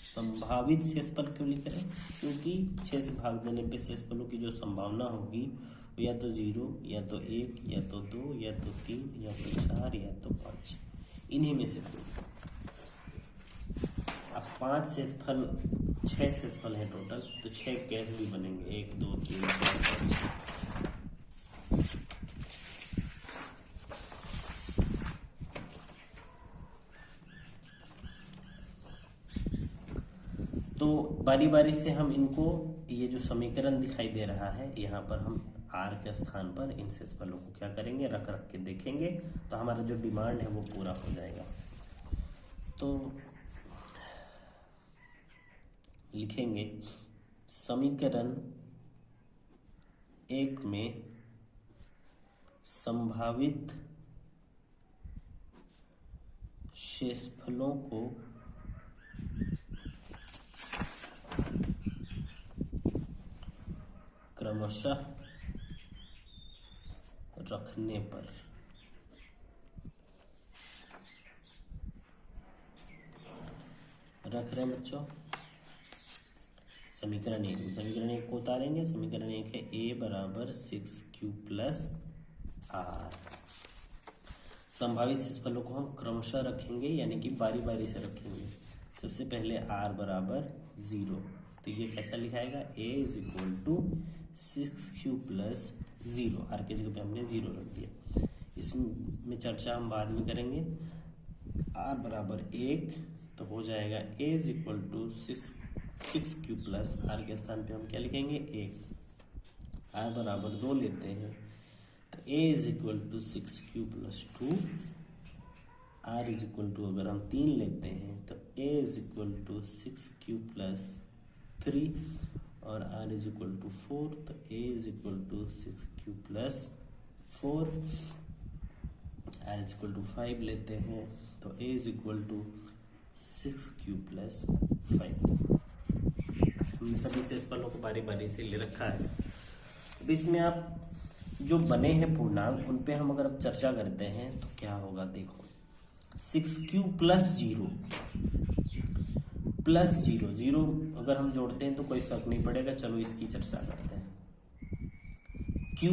Speaker 1: संभावित शेषफल क्यों लिख रहे हैं, क्योंकि 6 से भाग देने पे शेषफलों की जो संभावना होगी वो या तो 0, या तो 1, या तो 2, या तो 3, या तो 4, या तो 5, इन्हीं में से कोई। आप 5 शेषफल 6 शेषफल है टोटल, तो 6 कैश भी बनेंगे, 1 2 3 4 5 6। तो बारी बारी से हम इनको, ये जो समीकरण दिखाई दे रहा है यहाँ पर हम आर के स्थान पर इन शेषफलों को क्या करेंगे, रख रख के देखेंगे, तो हमारा जो डिमांड है वो पूरा हो जाएगा। तो लिखेंगे समीकरण 1 में संभावित शेषफलों को क्रमशः रखने पर रख रहे हैं बच्चों। समीकरण 1 को उतारेंगे। समीकरण 1 है a बराबर 6q प्लस आर। संभावित शेषफलों को हम क्रमशः रखेंगे, यानी कि बारी बारी से रखेंगे। सबसे पहले r बराबर 0, तो ये कैसा लिखाएगा, a is equal to 6q plus 0। R की जगह पे हमने 0 रख दिया। इसमें चर्चा हम बाद में करेंगे। r बराबर 1, तो हो जाएगा a is equal to 6q plus r के स्थान पे हम क्या लिखेंगे, 1। r बराबर 2 लेते हैं, तो a is equal to 6q plus 2। r is equal to अगर हम 3 लेते हैं तो a is equal to 6q plus 3, और r इज इक्वल टू 4, तो a is equal to 6q plus 4। r is equal to 5 लेते हैं तो a is equal to 6q plus 5। हमने सभी शेषफलों को बारी बारी से ले रखा है। अब इसमें आप जो बने हैं पूर्णांक, उन पे हम अगर अब चर्चा करते हैं तो क्या होगा, देखो 6q प्लस 0 प्लस 0 अगर हम जोड़ते हैं तो कोई फर्क नहीं पड़ेगा। चलो इसकी चर्चा करते हैं। q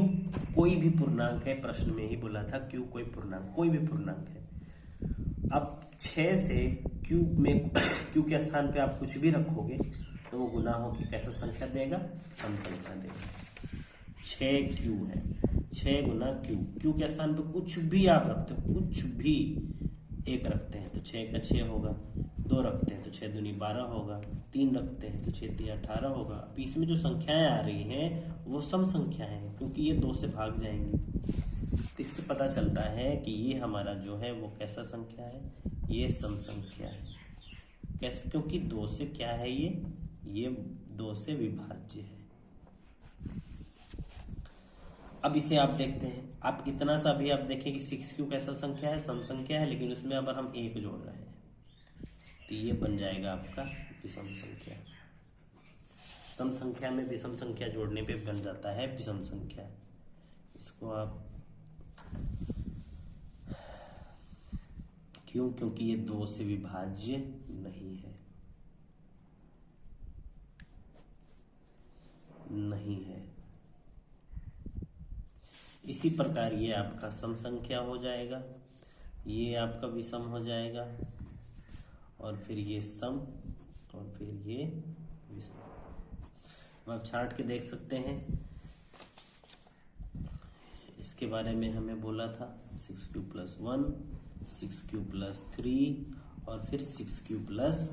Speaker 1: कोई भी पूर्णांक है, प्रश्न में ही बोला था q कोई पूर्णांक, कोई भी पूर्णांक है। अब 6 से q में q के स्थान पे आप कुछ भी रखोगे तो वो गुना होगी कैसा संख्या देगा, सम संख्या देगा। 6q है, 6 गुना q के स्थान पे कुछ भी आप रखते हो, कुछ भी 1 रखते हैं तो 6 का 6 होगा, 2 रखते हैं तो 6 दूनी 12 होगा, 3 रखते हैं तो 6 तिया 18 होगा। अब इसमें जो संख्याएं आ रही हैं वो सम संख्याएं हैं, क्योंकि ये 2 से भाग जाएंगी। तो इससे पता चलता है कि ये हमारा जो है वो कैसा संख्या है, ये सम संख्या है। कैसे, क्योंकि 2 से क्या है, ये 2 से विभाज्य है। अब इसे आप देखते हैं, आप इतना सा भी आप देखें कि 6q कैसा संख्या है, सम संख्या है, लेकिन उसमें अगर हम 1 जोड़ रहे हैं तो ये बन जाएगा आपका विषम संख्या। सम संख्या में विषम संख्या जोड़ने पे बन जाता है विषम संख्या। इसको आप क्यों, क्योंकि ये 2 से विभाज्य नहीं है, नहीं है। इसी प्रकार ये आपका सम संख्या हो जाएगा, ये आपका विषम हो जाएगा, और फिर ये सम, और फिर ये विषम। आप छांट के देख सकते हैं। इसके बारे में हमें बोला था 6q प्लस 1, 6q प्लस 3 और फिर 6q प्लस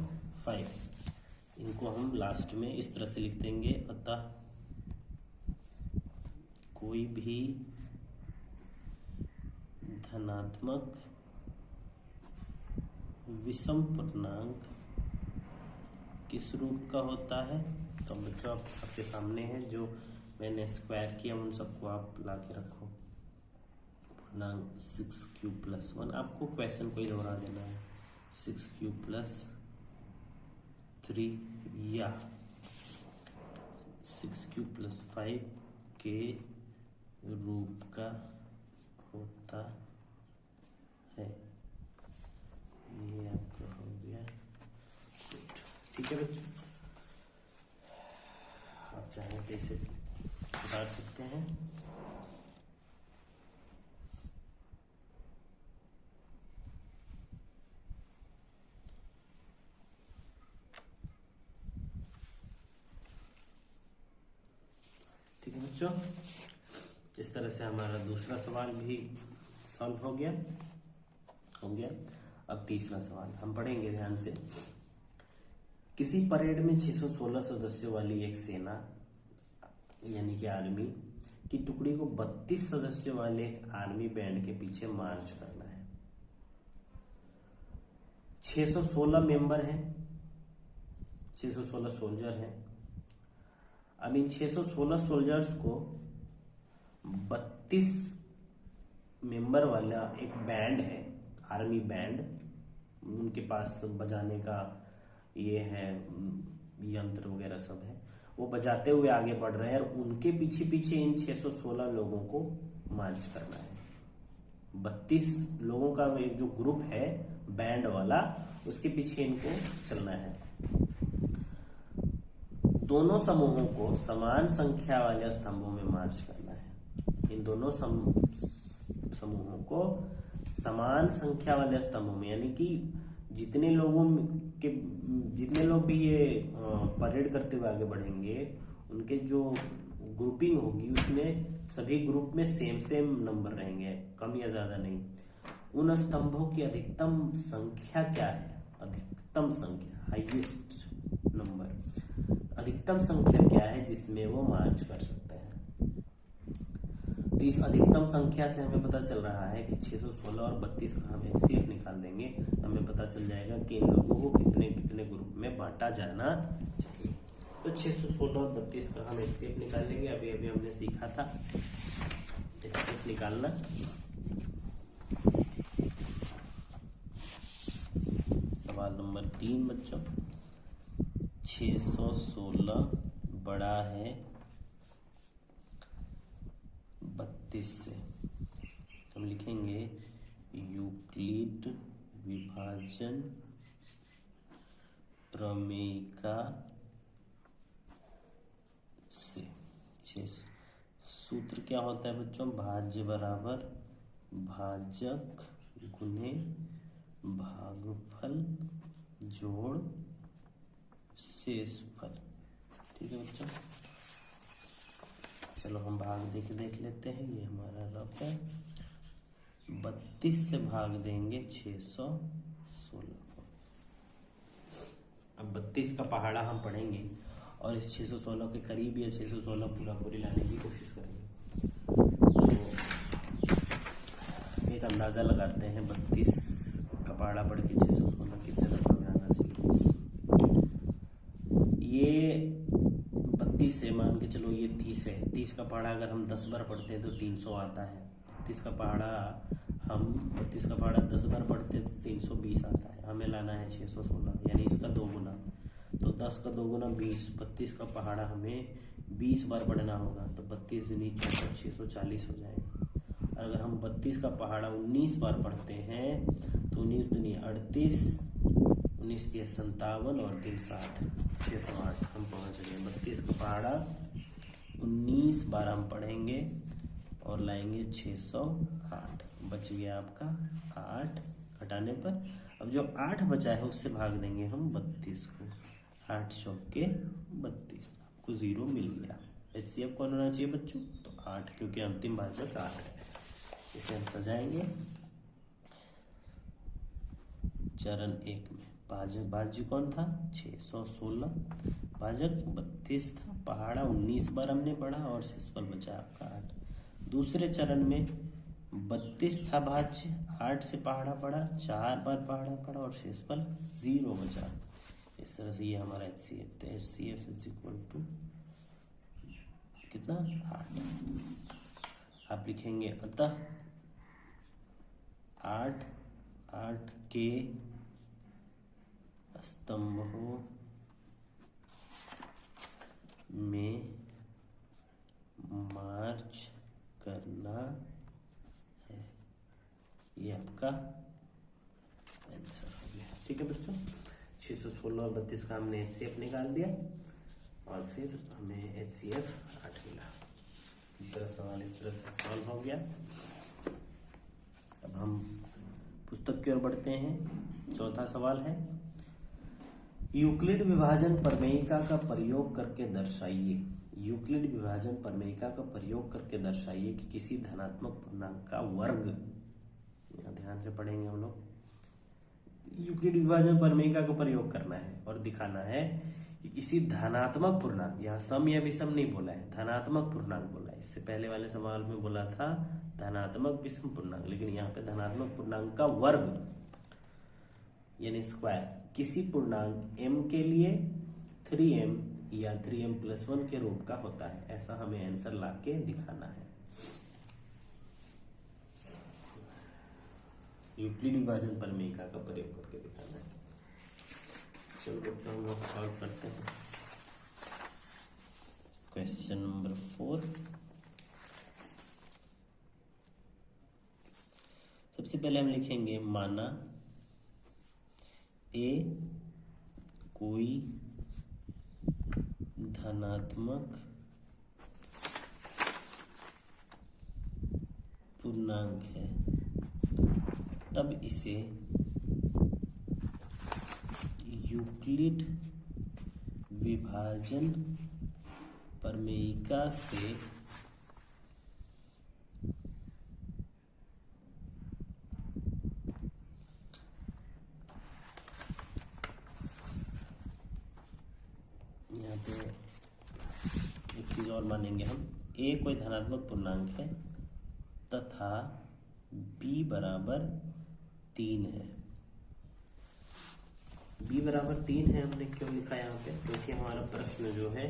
Speaker 1: 5। इनको हम लास्ट में इस तरह से लिख देंगे। अतः कोई भी धनात्मक विषम पूर्णांक किस रूप का होता है, तो बच्चों आपके सामने है जो मैंने स्क्वायर किया, उन सबको आप ला के रखो। पूर्णांक 6q प्लस 1, आपको क्वेश्चन को ही दोहरा देना है। 6q प्लस 3 या 6q प्लस 5 के रूप का होता है। ये आपका हो गया। ठीक है बच्चों, आप चाहें तो इसे उतार सकते हैं। है बच्चों, इस तरह से हमारा दूसरा सवाल भी सॉल्व हो गया। अब तीसरा सवाल हम पढ़ेंगे ध्यान से। किसी परेड में 616 सदस्यों वाली एक सेना यानी कि आर्मी की टुकड़ी को 32 सदस्यों वाले एक आर्मी बैंड के पीछे मार्च करना है। 616 मेंबर हैं, 616 सोल्जर हैं। अब इन 616 सोल्जर्स को 32 मेंबर वाला एक बैंड है, आर्मी बैंड, उनके पास बजाने का ये है, यंत्र वगैरह सब है, वो बजाते हुए आगे बढ़ रहे हैं और उनके पीछे पीछे इन 616 लोगों को मार्च करना है। 32 लोगों का एक जो ग्रुप है बैंड वाला, उसके पीछे इनको चलना है। दोनों समूहों को समान संख्या वाले स्तंभों में मार्च करना है। इन दोनों समूहों को समान संख्या वाले स्तंभों में, यानी कि जितने लोग भी ये परेड करते हुए आगे बढ़ेंगे, उनके जो ग्रुपिंग होगी उसमें सभी ग्रुप में सेम नंबर रहेंगे, कम या ज्यादा नहीं। उन स्तंभों की अधिकतम संख्या क्या है? अधिकतम संख्या, हाईएस्ट नंबर, अधिकतम संख्या क्या है जिसमें वो मार्च कर सकते हैं? तो इस अधिकतम संख्या से हमें पता चल रहा है कि 616 और 32 का हम HCF निकाल देंगे तो हमें पता चल जाएगा कि इन लोगों को कितने कितने ग्रुप में बांटा जाना चाहिए। तो 616 और 32 का हम HCF निकाल लेंगे। अभी अभी हमने सीखा था HCF निकालना। सवाल नंबर 3 बच्चों, 616 बड़ा है 32 से। हम लिखेंगे यूक्लिड विभाजन प्रमेयिका से 6। सूत्र क्या होता है बच्चों? भाज्य बराबर भाजक गुने भागफल जोड़ शेषफल। ठीक है बच्चों, चलो हम भाग देख लेते हैं। ये हमारा रफ है। 32 से भाग देंगे 616 को। अब 32 का पहाड़ा हम पढ़ेंगे और इस 616 के करीब या 616 पूरी लाने की कोशिश करेंगे। तो एक अंदाज़ा लगाते हैं, 32 का पहाड़ा पढ़ के 616 कितने नंबर में आना चाहिए। ये 32 है, मान के चलो ये 30 है। 30 का पहाड़ा अगर हम 10 बार पढ़ते हैं तो 300 आता है। 32 का पहाड़ा 10 बार पढ़ते हैं तो 320 आता है। हमें लाना है 616, यानी इसका 2 गुना। तो 10 का 2 गुना 20। 32 का पहाड़ा हमें 20 बार पढ़ना होगा, तो 32 दूनी 64, 640 हो जाएगा। अगर हम 32 का पहाड़ा 19 बार पढ़ते हैं तो 19 दूनी 38, 19 के 57 और 3 60, 608 हम पहुँच गए। 32 का पहाड़ा 19 बार हम पढ़ेंगे और लाएंगे 608। बच गया आपका 8 घटाने पर। अब जो 8 बचा है उससे भाग देंगे हम 32 को। 8 चौके 32, आपको 0 मिल गया। HCF कौन होना चाहिए बच्चों? तो 8, क्योंकि अंतिम भाजक 8 है। इसे हम सजाएंगे। चरण 1 में भाज्य कौन था? 616। भाजक 32 था। पहाड़ा 19 बार हमने पढ़ा और शेषफल बचा आपका 8। दूसरे चरण में 32 था भाज्य, 8 से पहाड़ा पढ़ा, 4 बार पहाड़ा पढ़ा और शेषफल 0 बचा। इस तरह से ये हमारा HCF था। HCF इज इक्वल टू कितना? 8। आप लिखेंगे अतः 8 के स्तंभों में मार्च करना है। ये आपका आंसर हो गया। ठीक है बच्चों, 616 और 32 का हमने HCF निकाल दिया और फिर हमें HCF 8 मिला। तीसरा सवाल इस तरह से सॉल्व हो गया। अब हम पुस्तक की ओर बढ़ते हैं। चौथा सवाल है, यूक्लिड विभाजन प्रमेयिका का प्रयोग करके दर्शाइए यूक्लिड विभाजन प्रमेयिका का प्रयोग करके दर्शाइए कि किसी धनात्मक पूर्णांक का वर्ग, यहाँ ध्यान से पढ़ेंगे हम लोग, यूक्लिड विभाजन प्रमेयिका का प्रयोग करना है और दिखाना है कि किसी धनात्मक पूर्णांक, यहाँ सम या विषम नहीं बोला है, धनात्मक पूर्णांक बोला है। इससे पहले वाले सवाल में बोला था धनात्मक विषम पूर्णांक, लेकिन यहाँ पे धनात्मक पूर्णांक का वर्ग यानी स्क्वायर किसी पूर्णांक m के लिए 3m या 3m+1 के रूप का होता है, ऐसा हमें आंसर लाके दिखाना है। यूक्लिड विभाजन प्रमेयिका का प्रयोग करके दिखाना है। चलो बच्चों हम लोग सॉल्व करते हैं। Question number 4। सबसे पहले हम लिखेंगे माना ए कोई धनात्मक पूर्णांक है, तब इसे यूक्लिड विभाजन प्रमेयिका से यहाँ पे एक चीज और मानेंगे हम, ए कोई धनात्मक पूर्णांक है तथा b बराबर 3 है। b बराबर 3 है हमने क्यों लिखा यहाँ पे, क्योंकि हमारा प्रश्न जो है,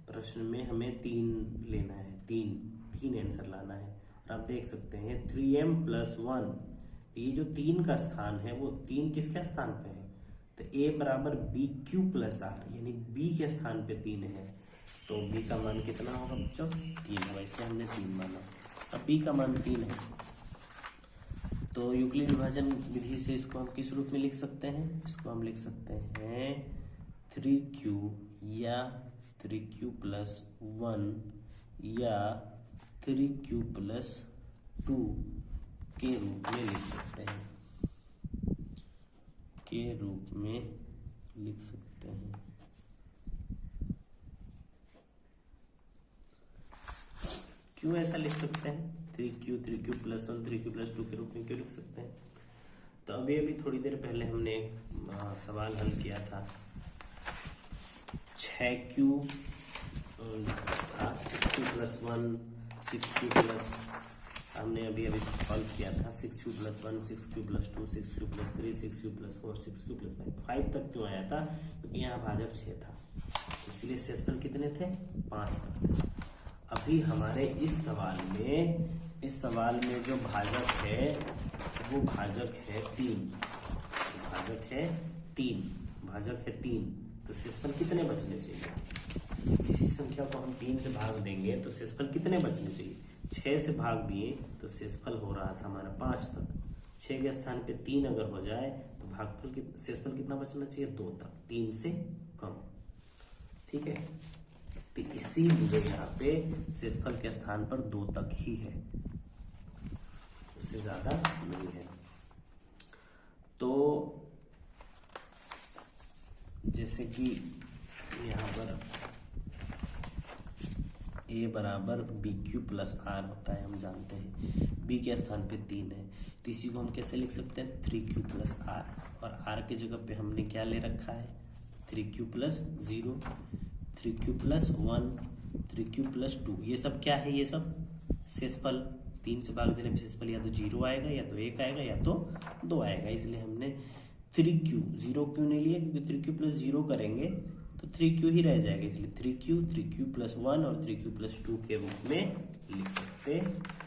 Speaker 1: प्रश्न में हमें 3 लेना है, तीन आंसर लाना है। और आप देख सकते हैं 3m+1, ये जो 3 का स्थान है वो 3 किसके स्थान पे है, तो a बराबर BQ+R, यानी b के स्थान पे 3 है, तो b का मान कितना होगा बच्चों, 3 होगा, इसलिए हमने 3 माना। अब b का मान 3 है, तो यूक्लिड विभाजन विधि से इसको हम किस रूप में लिख सकते हैं, इसको हम लिख सकते हैं 3q या 3q+1 या 3q+2 के रूप में लिख सकते हैं, के रूप में लिख सकते हैं। क्यों ऐसा लिख सकते हैं, 3q+1 3q+2 के रूप में क्यों लिख सकते हैं, तो अभी थोड़ी देर पहले हमने एक सवाल हल किया था, 6q 6q+1 6q+, हमने अभी सॉल्व किया था 6q+1 6q+2 6q+3 6q+4 6q+5, 5 तक क्यों आया था, क्योंकि यहाँ भाजक 6 था, इसलिए शेषफल कितने थे, 5 तक थे। अभी हमारे इस सवाल में जो भाजक है वो भाजक है 3, भाजक है 3, तो शेषफल कितने बचने चाहिए, इसी संख्या को हम 3 से भाग देंगे तो शेषफल कितने बचने चाहिए, 6 से भाग दिए तो शेषफल हो रहा था हमारा 5 तक, 6 के स्थान पे 3 अगर हो जाए तो भागफल शेषफल कितना बचना चाहिए, 2 तक, 3 से कम, ठीक है। तो इसीलिए यहाँ पे शेषफल के स्थान पर 2 तक ही है, उससे ज्यादा नहीं है। तो जैसे कि यहाँ पर a बराबर BQ+R होता है, हम जानते हैं b के स्थान पे 3 है, तो इसी को हम कैसे लिख सकते हैं 3q+R, और r के जगह पे हमने क्या ले रखा है 3q+0 3q+1 3q+2, ये सब क्या है, ये सब शेषफल, 3 से भाग देने पे शेषफल या तो 0 आएगा या तो 1 आएगा या तो 2 आएगा, इसलिए हमने 3q 0 क्यों नहीं लिया, क्योंकि 3q+0 करेंगे तो 3q ही रह जाएगा, इसलिए 3q+1 और 3q+2 के रूप में लिख सकते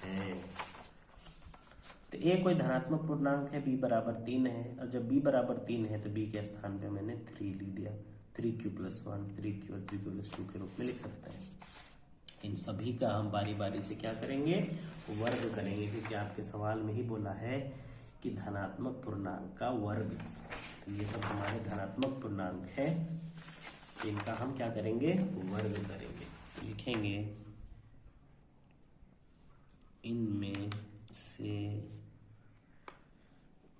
Speaker 1: हैं। तो a कोई धनात्मक पूर्णांक है, b बराबर 3 है, और जब b बराबर 3 है तो b के स्थान पे मैंने 3 लिख दिया, 3q+1 3q और 3q+2 के रूप में लिख सकते हैं। इन सभी का हम बारी बारी से क्या करेंगे, वर्ग करेंगे, क्योंकि आपके सवाल में ही बोला है कि धनात्मक पूर्णांक का वर्ग, ये सब हमारे धनात्मक पूर्णांक है, इनका हम क्या करेंगे, वर्ग करेंगे, लिखेंगे इनमें से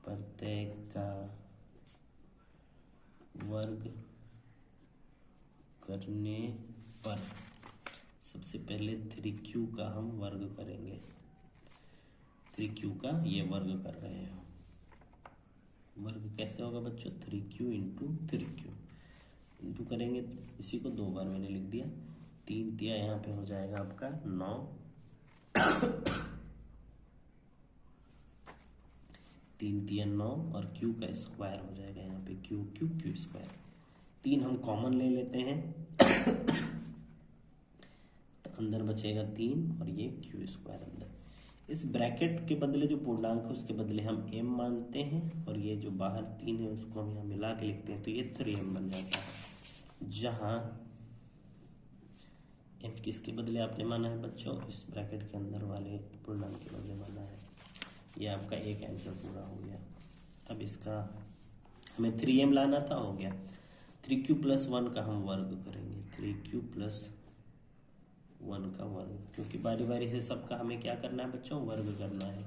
Speaker 1: प्रत्येक का वर्ग करने पर सबसे पहले 3q का हम वर्ग करेंगे। 3q का ये वर्ग कर रहे हैं। वर्ग कैसे होगा बच्चों? 3q इंटू 3q इंटू करेंगे, इसी को 2 बार मैंने लिख दिया। 3 तिया यहाँ पे हो जाएगा आपका 9, 3 तिया 9 और q का स्क्वायर हो जाएगा यहाँ पे q स्क्वायर। 3 हम कॉमन ले लेते हैं तो अंदर बचेगा 3 और ये q स्क्वायर अंदर। इस ब्रैकेट के बदले जो पूर्णांक है उसके बदले हम m मानते हैं और ये जो बाहर 3 है उसको हम यहाँ मिला के लिखते हैं तो ये 3m बन जाता है। जहाँ m किसके बदले आपने माना है बच्चों? इस ब्रैकेट के अंदर वाले पूर्णांक के बदले माना है। ये आपका एक आंसर पूरा हो गया। अब इसका हमें 3m लाना था, हो गया। 3q प्लस 1 का हम वर्ग करेंगे। 3q प्लस 1 का वर्ग, क्योंकि बारी बारी से सबका हमें क्या करना है बच्चों? वर्ग करना है।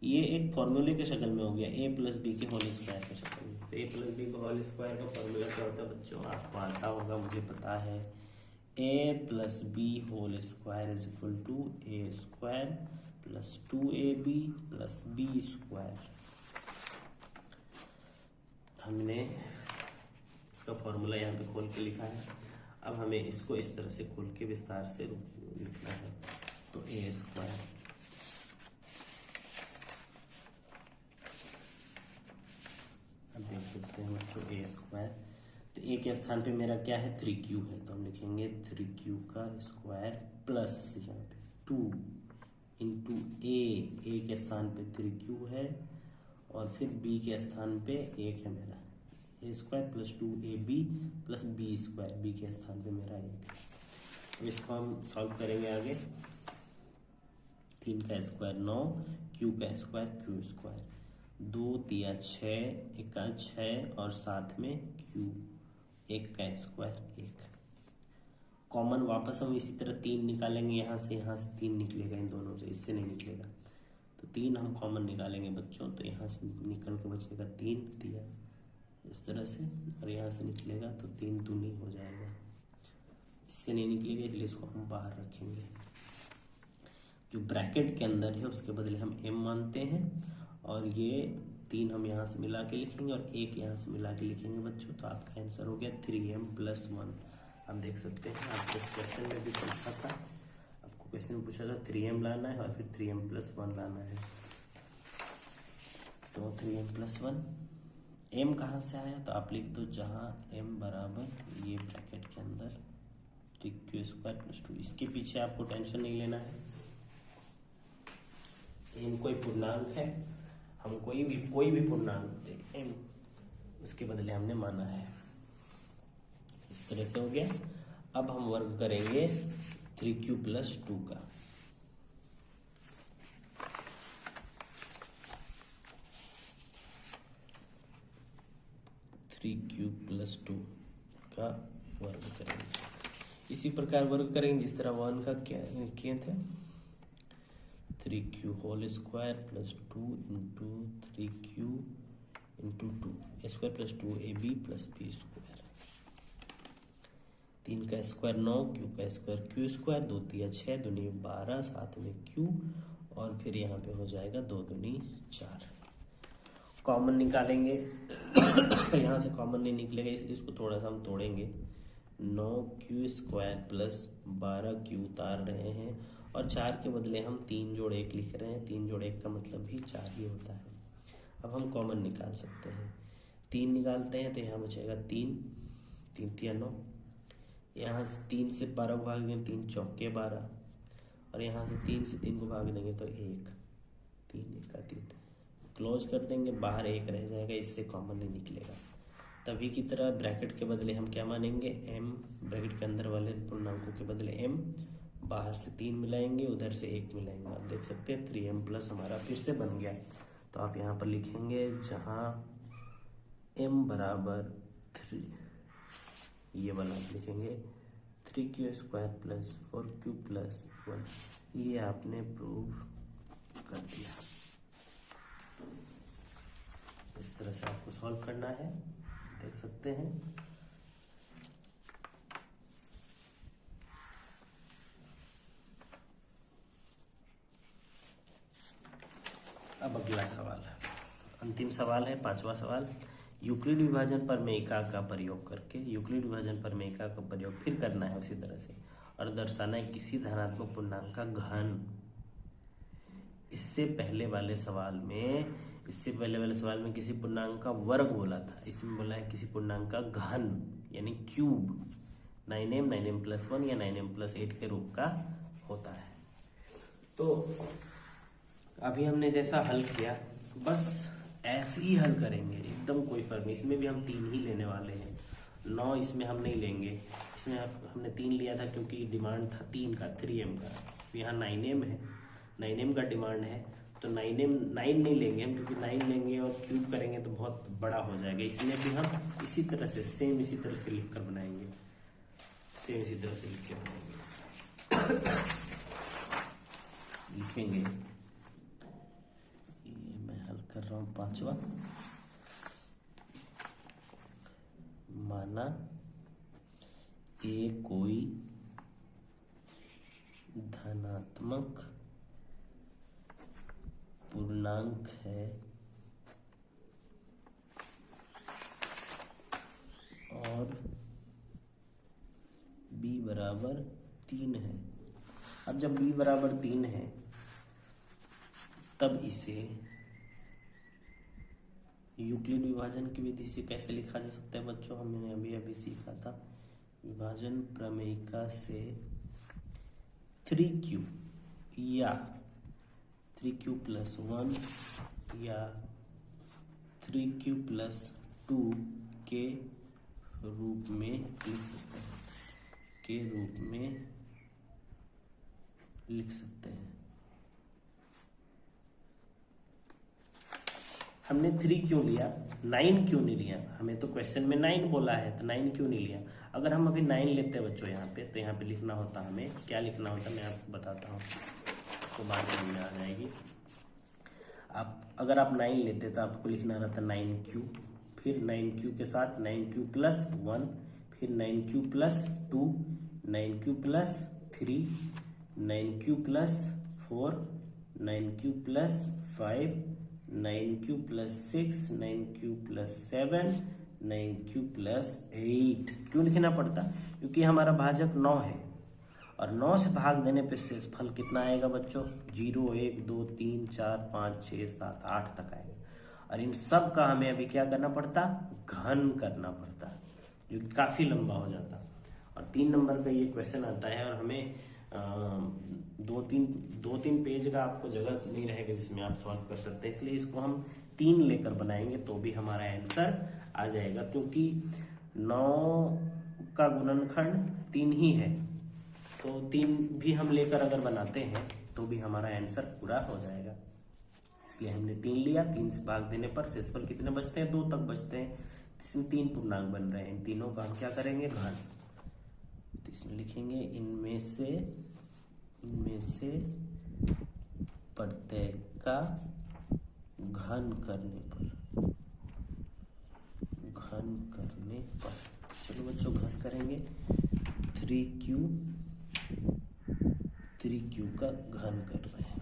Speaker 1: ये एक फॉर्मूले के शक्ल में हो गया, a प्लस बी के होल स्क्वायर के शक्ल में। तो a प्लस बी का होल स्क्वायर का फॉर्मूला क्या होता है बच्चों? आपको आता होगा, मुझे पता है। a plus b whole square is equal to a square plus 2ab plus b square. हमने इसका फॉर्मूला यहाँ पे खोल के लिखा है। अब हमें इसको इस तरह से खोल के विस्तार से लिखना है। तो a स्क्वायर अब देख सकते हैं बच्चों a स्क्वायर, तो a के स्थान पे मेरा क्या है? 3q है, तो हम लिखेंगे 3q का स्क्वायर प्लस यहाँ पे 2 इंटू a के स्थान पे 3q है और फिर b के स्थान पे 1 है मेरा, a square plus 2ab plus b square, b के स्थान पे मेरा 1 है। अब इसको हम सॉल्व करेंगे आगे। 3 का स्क्वायर 9, q का स्क्वायर q स्क्वायर, 2 तिया 6, 1 का 6 और साथ में q, 1 का स्क्वायर 1। कॉमन वापस हम इसी तरह 3 निकालेंगे, यहाँ से 3 निकलेगा, इन दोनों से, इससे नहीं निकलेगा। तो 3 हम कॉमन निकालेंगे बच्चों, तो यहाँ से निकल के बचेगा 3 तिया इस तरह से, और यहाँ से निकलेगा तो 3 दूनी हो जाएगा, इससे नहीं निकलेगा, इसलिए इसको हम बाहर रखेंगे। जो ब्रैकेट के अंदर है उसके बदले हम m मानते हैं और ये 3 हम यहाँ से मिला के लिखेंगे और 1 यहाँ से मिला के लिखेंगे बच्चों। तो आपका आंसर हो गया 3m प्लस 1। आप देख सकते हैं, आपको क्वेश्चन में भी पूछा था, आपको क्वेश्चन में पूछा था 3m लाना है और फिर 3m प्लस 1 लाना है। तो 3m प्लस 1, m कहाँ से आया? तो आप लिख दो जहाँ m बराबर ये ब्रैकेट के अंदर 3q स्क्वायर प्लस 2। इसके पीछे आपको टेंशन नहीं लेना है, m कोई पूर्णांक है, हम कोई भी पूर्णांक दे m उसके बदले हमने माना है। इस तरह से हो गया। अब हम वर्ग करेंगे 3q प्लस 2 का। प्लस 2 का वर्ग करेंगे, इसी प्रकार वर्ग करेंगे जिस तरह 1 का क्या किए थे। 3q whole square plus 2 into 3q into 2 square plus 2ab plus b square. 3 का स्क्वायर 9, q का स्क्वायर q स्क्वायर, 2 तिया 6, दूनी 12, साथ में q और फिर यहाँ पे हो जाएगा 2 दूनी 4। कॉमन निकालेंगे यहाँ से कॉमन नहीं निकलेगा, इसलिए इसको थोड़ा सा हम तोड़ेंगे। 9q स्क्वायर प्लस 12q उतार रहे हैं और 4 के बदले हम 3 जोड़ 1 लिख रहे हैं। 3 जोड़ 1 का मतलब भी 4 ही होता है। अब हम कॉमन निकाल सकते हैं, 3 निकालते हैं तो यहाँ बचेगा 3, 3 तिया 9, यहाँ से 3 से 12 को भाग देंगे, 3 चौके 12 और यहाँ से 3 से 3 को भाग देंगे तो 1, 3 1 का 3 क्लोज कर देंगे, बाहर 1 रह जाएगा, इससे कॉमन नहीं निकलेगा। तभी की तरह ब्रैकेट के बदले हम क्या मानेंगे? m, ब्रैकेट के अंदर वाले पूर्णांकों के बदले m, बाहर से 3 मिलाएंगे, उधर से 1 मिलाएंगे। आप देख सकते हैं 3m प्लस हमारा फिर से बन गया। तो आप यहाँ पर लिखेंगे जहाँ m बराबर 3, ये वाला आप लिखेंगे 3q square plus 4q plus 1। ये आपने प्रूव कर दिया। इस तरह से आपको सॉल्व करना है, देख सकते हैं। अगला सवाल, अंतिम सवाल है, 5वां सवाल। यूक्लिड विभाजन प्रमेयिका का प्रयोग करके, यूक्लिड विभाजन प्रमेयिका का प्रयोग फिर करना है उसी तरह से, और दर्शाना है किसी धनात्मक पूर्णांक का घन। इससे पहले वाले सवाल में किसी पूर्णांक का वर्ग बोला था, इसमें बोला है किसी पूर्णांक का घन यानी क्यूब। 9m 9m+1 या 9m+8 के रूप का होता है। तो अभी हमने जैसा हल किया बस ऐसे ही हल करेंगे, एकदम कोई फर्क नहीं। इसमें भी हम 3 ही लेने वाले हैं, 9 इसमें हम नहीं लेंगे। इसमें हमने 3 लिया था क्योंकि डिमांड था 3 का, 3m का। यहाँ 9m है, 9m का डिमांड है, तो 9 नहीं लेंगे हम, क्योंकि 9 लेंगे और क्यूब करेंगे तो बहुत बड़ा हो जाएगा। इसमें भी हम इसी तरह से सेम इसी तरह से लिख कर बनाएंगे, सेम इसी तरह से लिख के बनाएंगे। लिखेंगे, ये मैं हल कर रहा हूँ 5वां। माना ए कोई धनात्मक पूर्णांक है और b बराबर 3 है। अब जब b बराबर 3 है तब इसे यूक्लिड विभाजन की विधि से कैसे लिखा जा सकता है बच्चों, हमने अभी अभी सीखा था। विभाजन प्रमेयिका से 3q या 3q+1 या 3q+2 के रूप में लिख सकते हैं, के रूप में लिख सकते हैं। हमने 3 क्यों लिया, 9 क्यों नहीं लिया? हमें तो क्वेश्चन में 9 बोला है, तो 9 क्यों नहीं लिया? अगर हम अभी 9 लेते हैं बच्चों यहाँ पे, तो यहाँ पे लिखना होता, हमें क्या लिखना होता मैं आपको बताता हूँ, तो बात समझ में आ जाएगी। अगर आप 9 लेते तो आपको लिखना रहता 9q, फिर 9q के साथ 9q+1, फिर 9q+2, 9q+3, 9q+4, 9q+5, 9q+6, 9q+7, 9q+8। क्यों लिखना पड़ता? क्योंकि हमारा भाजक 9 है और 9 से भाग देने पे शेषफल कितना आएगा बच्चों? 0, 1, 2, 3, 4, 5, 6, 7, 8 तक आएगा। और इन सब का हमें अभी क्या करना पड़ता? घन करना पड़ता, जो कि काफी लंबा हो जाता। और 3 नंबर का ये क्वेश्चन आता है और हमें 2-3 पेज का आपको जगह नहीं रहेगा जिसमें आप सॉल्व कर सकते हैं, इसलिए इसको हम 3 लेकर बनाएंगे तो भी हमारा आंसर आ जाएगा, क्योंकि 9 का गुणनखंड 3 ही है, तो 3 भी हम लेकर अगर बनाते हैं तो भी हमारा आंसर पूरा हो जाएगा। इसलिए हमने 3 लिया, 3 से भाग देने पर शेषफल कितने बचते हैं? 2 तक बचते हैं। इसमें 3 पूर्णांक बन रहे हैं, इन तीनों का हम क्या करेंगे? घन। तो इसमें लिखेंगे इनमें से प्रत्येक का घन करने पर, चलो बच्चों घन करेंगे। 3q का घन कर रहे हैं,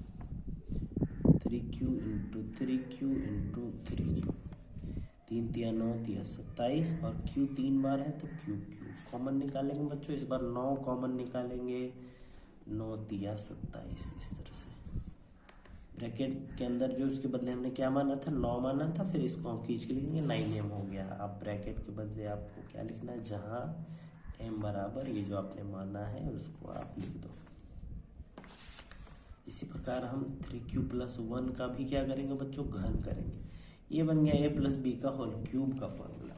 Speaker 1: 3q इंटू 3q, 3 तिया 9 तिया 27, और q 3 बार है तो q कॉमन निकालेंगे बच्चों। इस बार 9 कॉमन निकालेंगे, 9 तिया 27, इस तरह से। ब्रैकेट के अंदर जो इसके बदले हमने क्या माना था? 9 माना था, फिर इसको हम खींच के लिखेंगे 9m हो गया। अब ब्रैकेट के बदले आपको क्या लिखना है? जहाँ m बराबर ये जो आपने माना है उसको आप लिख दो। इसी प्रकार हम 3q+1 का भी क्या करेंगे बच्चों? घन करेंगे। ये बन गया a+b का होल क्यूब का फॉर्मूला।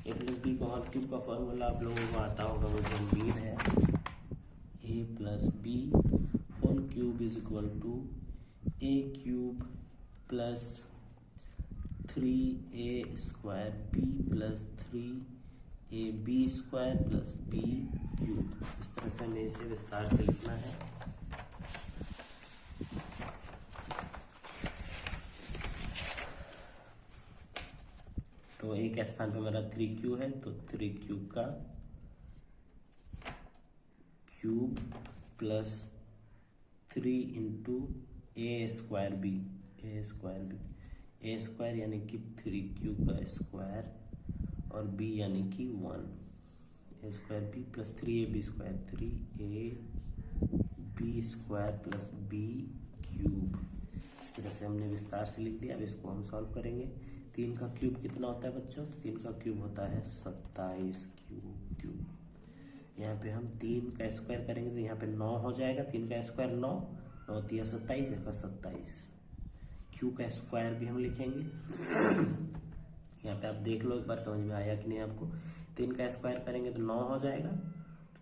Speaker 1: a+b का होल क्यूब का फॉर्मूला आप लोगों को आता होगा, मुझे उम्मीद है। a+b whole cube is equal to a³ plus 3a² b plus 3ab² plus b³। इस तरह से हमें इसे विस्तार से लिखना है। तो एक स्थान पे मेरा 3q है, तो 3q का cube plus 3 into a² b। ए स्क्वायर बी, ए स्क्वायर यानी कि 3q का स्क्वायर और b यानी कि 1, a square b plus 3ab square, 3ab square plus b cube. इस तरह से हमने विस्तार से लिख दिया। अब इसको हम सॉल्व करेंगे। 3 का क्यूब कितना होता है बच्चों? 3 का क्यूब होता है 27 क्यूब। यहाँ पे हम 3 का स्क्वायर करेंगे तो यहाँ पे 9 हो जाएगा। 3 का स्क्वायर 9, 9 तिया 27, 1 27। क्यू का स्क्वायर भी हम लिखेंगे। यहाँ पे आप देख लो एक बार समझ में आया कि नहीं आपको। 3 का स्क्वायर करेंगे तो 9 हो जाएगा,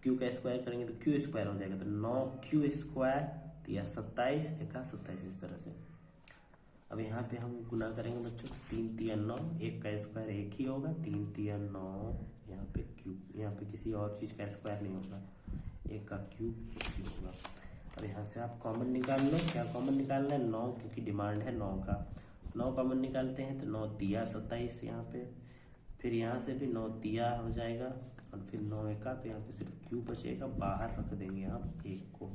Speaker 1: क्यू का स्क्वायर करेंगे तो क्यू स्क्वायर हो जाएगा, तो 9q स्क्वायर तिया 27, 1 27, इस तरह से। अब यहाँ पे हम गुना करेंगे बच्चों, 3 तिया 9, 1 का स्क्वायर 1 ही होगा, 3 तिया 9, यहाँ पे क्यूब, यहाँ पे किसी और चीज़ का स्क्वायर नहीं होगा, 1 का क्यूब 1 ही होगा। अब यहाँ से आप कॉमन निकाल लो। क्या कॉमन निकालना है? 9, क्योंकि डिमांड है 9 का। 9 कॉमन निकालते हैं तो 9 तिया 27 यहाँ पे, फिर यहाँ से भी 9 तिया हो जाएगा और फिर 9 1 तो यहाँ पे सिर्फ क्यू बचेगा, बाहर रख देंगे हम 1 को।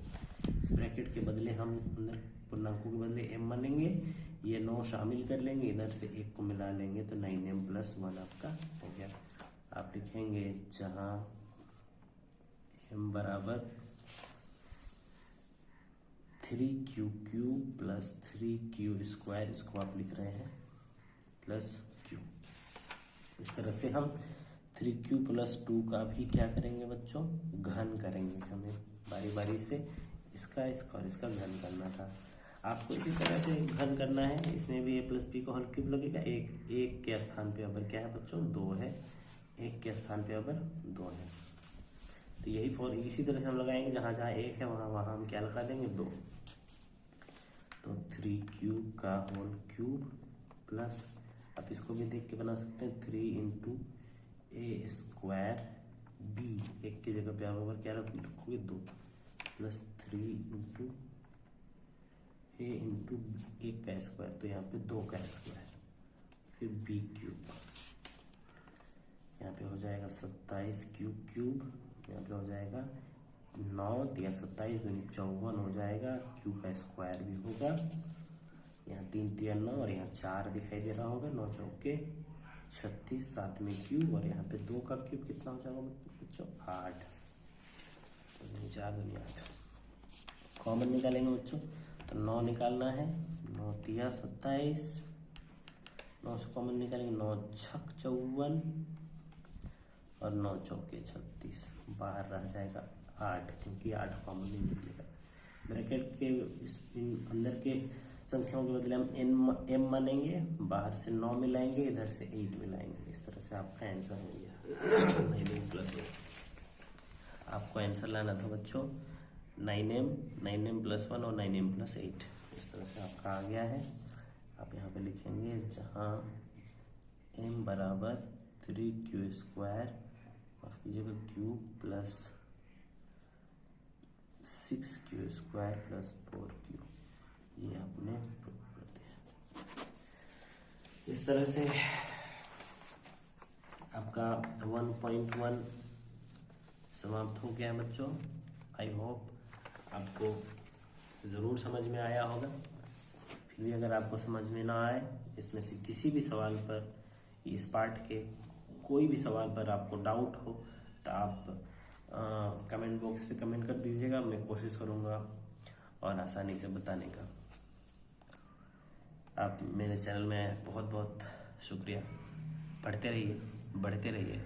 Speaker 1: इस ब्रैकेट के बदले हम अंदर पूर्णांकों के बदले m मानेंगे, ये 9 शामिल कर लेंगे, इधर से 1 को मिला लेंगे तो 9m + 1 आपका हो गया। आप लिखेंगे जहाँ m बराबर 3q cube plus 3q square, इसको आप लिख रहे हैं प्लस q। इस तरह से हम 3q + 2 का भी क्या करेंगे बच्चों? घन करेंगे। हमें बारी बारी से इसका और इसका घन करना था। आपको इसी तरह से घन करना है। इसमें भी a + b का होल क्यूब लगेगा। एक के स्थान पे अबर क्या है बच्चों? 2 है। 1 के स्थान पे अबर 2 है। तो यही इसी तरह से हम लगाएंगे, जहाँ जहाँ 1 है वहाँ हम क्या लगा देंगे? 2। तो 3q का होल क्यूब प्लस, आप इसको भी देख के बना सकते हैं, 3 × a स्क्वायर b, 1 की जगह पे आप अगर क्या रखोगे? 2 प्लस 3 × a × 1 का स्क्वायर, तो यहाँ पे 2 का स्क्वायर, फिर b क्यूब, यहाँ पे हो जाएगा 27 क्यूब, यहाँ पे हो जाएगा 9 तिया 27 दूनी 54 हो जाएगा, क्यू का स्क्वायर भी होगा, यहाँ 3 तिया 9 और यहाँ 4 दिखाई दे रहा होगा, 9 चौके 36, 7 में क्यूब, और यहाँ पे 2 का क्यूब कितना हो जाएगा बच्चों? 8, 4 दूनी 8। कॉमन निकालेंगे बच्चों तो 9 निकालना है, 9 तिया 27, 9 से कॉमन निकालेंगे, 9 छक 54 और 9 चौके 36, बाहर रह जाएगा 8, क्योंकि 8 कॉमन नहीं निकलेगा। ब्रैकेट के अंदर के संख्याओं के बदले हम m मानेंगे, बाहर से 9 मिलाएंगे, इधर से 8 मिलाएंगे। इस तरह से आपका आंसर हो गया 9m + 1। आपको आंसर लाना था बच्चों 9m + 1 और 9m + 8। इस तरह से आपका आ गया है। आप यहाँ पे लिखेंगे जहाँ m बराबर 3q स्क्वायर, माफ कीजिएगा cube, plus 6q square plus 4q, ये आपने प्रूव कर दिया। इस तरह से आपका 1.1 समाप्त हो गया है बच्चों। आई होप आपको ज़रूर समझ में आया होगा। फिर भी अगर आपको समझ में ना आए, इसमें से किसी भी सवाल पर, इस पार्ट के कोई भी सवाल पर आपको डाउट हो तो आप कमेंट बॉक्स पे कमेंट कर दीजिएगा। मैं कोशिश करूँगा और आसानी से बताने का। आप मेरे चैनल में बहुत बहुत शुक्रिया। पढ़ते रहिए, बढ़ते रहिए।